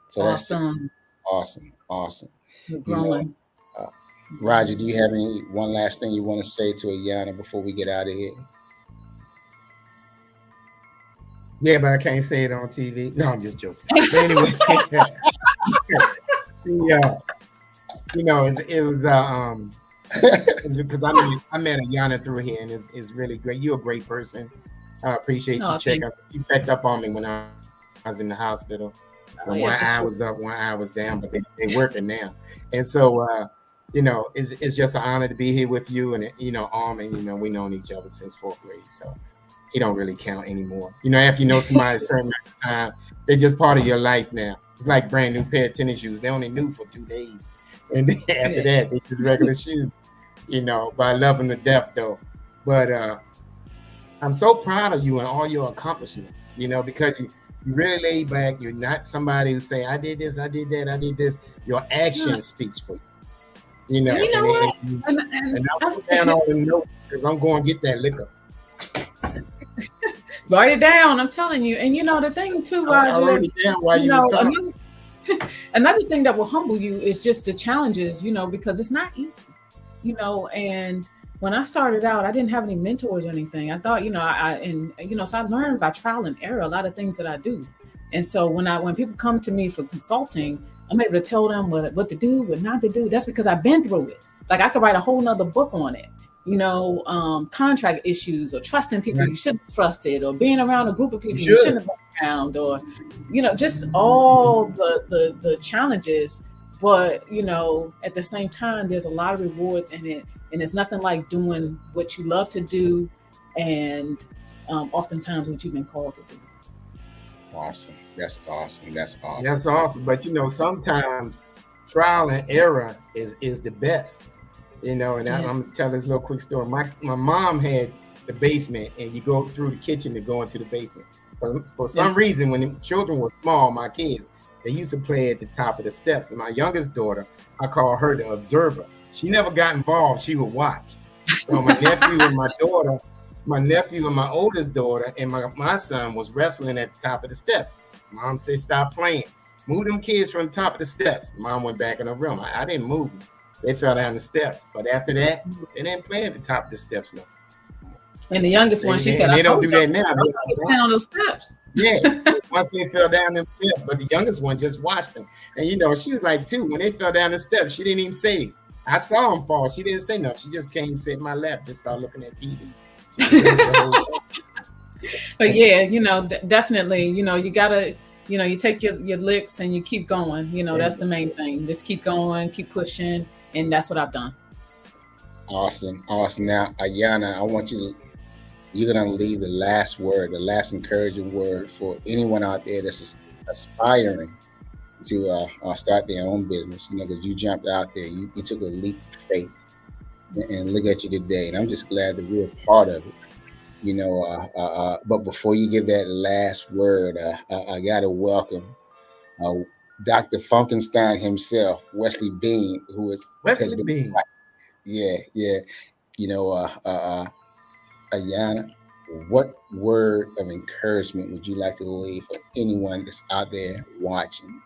So
awesome.
That's awesome.
We're growing.
Roger, do you have one last thing you want to say to Ayanna before we get out of here?
Yeah, but I can't say it on TV. No, I'm just joking. But anyway, it was because I met Ayanna through here, and it's really great. You're a great person. I appreciate you checking. You checked up on me when I was in the hospital. One eye was up, one eye was down, but they're working now. And so, it's just an honor to be here with you. And Armin, we known each other since 4th grade, so he don't really count anymore. After you know somebody a certain amount of time, they're just part of your life now. It's like brand new pair of tennis shoes. They only new for 2 days, and then after that, they just regular shoes. But I love them to death, though. But I'm so proud of you and all your accomplishments, because you really laid back. You're not somebody who's saying, I did this, I did that, I did this. Your action speaks for you. And I'll put down all the notes because I'm going to get that liquor.
Write it down, I'm telling you. And the thing too, Roger,
I wrote it down while you was talking.
Another thing that will humble you is just the challenges, because it's not easy. And when I started out, I didn't have any mentors or anything. I thought, so I learned by trial and error a lot of things that I do. And so when people come to me for consulting, I'm able to tell them what to do, what not to do. That's because I've been through it. Like I could write a whole nother book on it. Contract issues or trusting people you shouldn't have trusted, or being around a group of people you shouldn't have been around, or, just all the challenges But at the same time, there's a lot of rewards in it, and it's nothing like doing what you love to do, and oftentimes what you've been called to do.
Awesome. That's awesome.
That's awesome. But sometimes trial and error is the best. And I'm gonna tell this little quick story. My mom had the basement, and you go through the kitchen to go into the basement. For some reason, when the children were small, my kids, they used to play at the top of the steps. And my youngest daughter, I call her the observer. She never got involved. She would watch. So my nephew and my oldest daughter and my son was wrestling at the top of the steps. Mom said, stop playing. Move them kids from the top of the steps. Mom went back in her room. I didn't move them. They fell down the steps. But after that, they didn't play at the top of the steps no.
And the youngest one, she said,
they don't do that now.
They stand on those steps.
Yeah, once they fell down them steps. But the youngest one just watched them. And she was like 2. When they fell down the steps, she didn't even say, I saw them fall. She didn't say nothing. She just came and sat in my lap, just started looking at TV.
But yeah, definitely, you gotta, you take your licks and you keep going. That's the main thing. Just keep going, keep pushing, and that's what I've done.
Awesome. Now, Ayanna, I want you're gonna leave the last word, the last encouraging word for anyone out there that's aspiring to start their own business. Because you jumped out there, you took a leap of faith, and look at you today. And I'm just glad that we're a part of it. But before you give that last word, I gotta welcome Dr. Funkenstein himself, Wesley Bean, who is
Wesley Bean.
Yeah. Ayanna, what word of encouragement would you like to leave for anyone that's out there watching?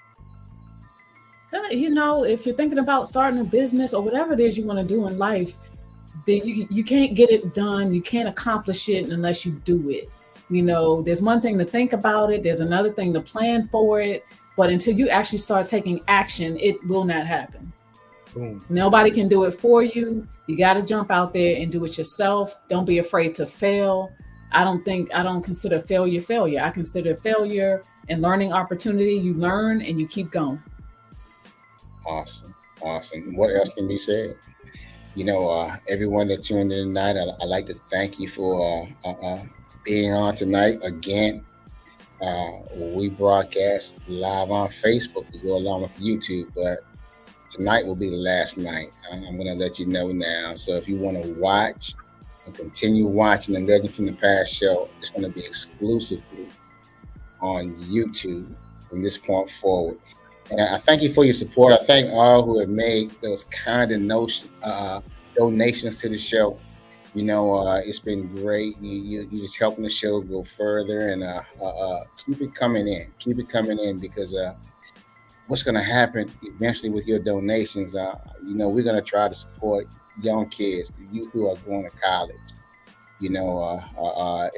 If you're thinking about starting a business or whatever it is you want to do in life, then you can't get it done. You can't accomplish it unless you do it. There's one thing to think about it. There's another thing to plan for it. But until you actually start taking action, it will not happen. Boom. Nobody can do it for you. You got to jump out there and do it yourself. Don't be afraid to fail. I don't consider failure. I consider failure and learning opportunity. You learn and you keep going.
Awesome. What else can be said? Everyone that tuned in tonight, I'd like to thank you for being on tonight. Again, we broadcast live on Facebook to go along with YouTube, but tonight will be the last night. I'm going to let you know now. So if you want to watch and continue watching the Legend from the Past show, it's going to be exclusively on YouTube from this point forward. And I thank you for your support. I thank all who have made those kind of donations to the show. It's been great. You're just helping the show go further, and keep it coming in. Keep it coming in, because what's going to happen eventually with your donations, we're going to try to support young kids, the youth who are going to college.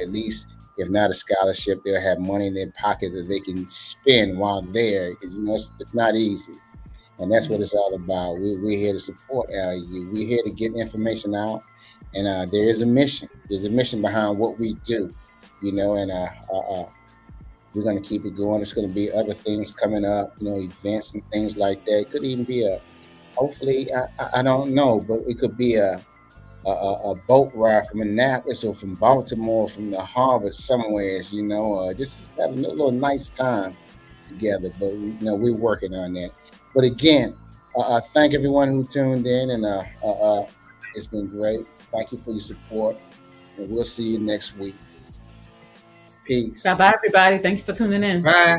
At least, if not a scholarship, they'll have money in their pocket that they can spend while there. Because it's not easy, and that's what it's all about. We're here to support you. We're here to get information out, and there is a mission. There's a mission behind what we do. And we're going to keep it going. There's going to be other things coming up, events and things like that. It could even be hopefully, I don't know, but it could be a boat ride from Annapolis or from Baltimore, from the harbor somewhere, just have a little nice time together. But, we're working on that. But again, thank everyone who tuned in, and it's been great. Thank you for your support, and we'll see you next week. Peace.
Bye-bye, everybody. Thank you for tuning in.
Bye.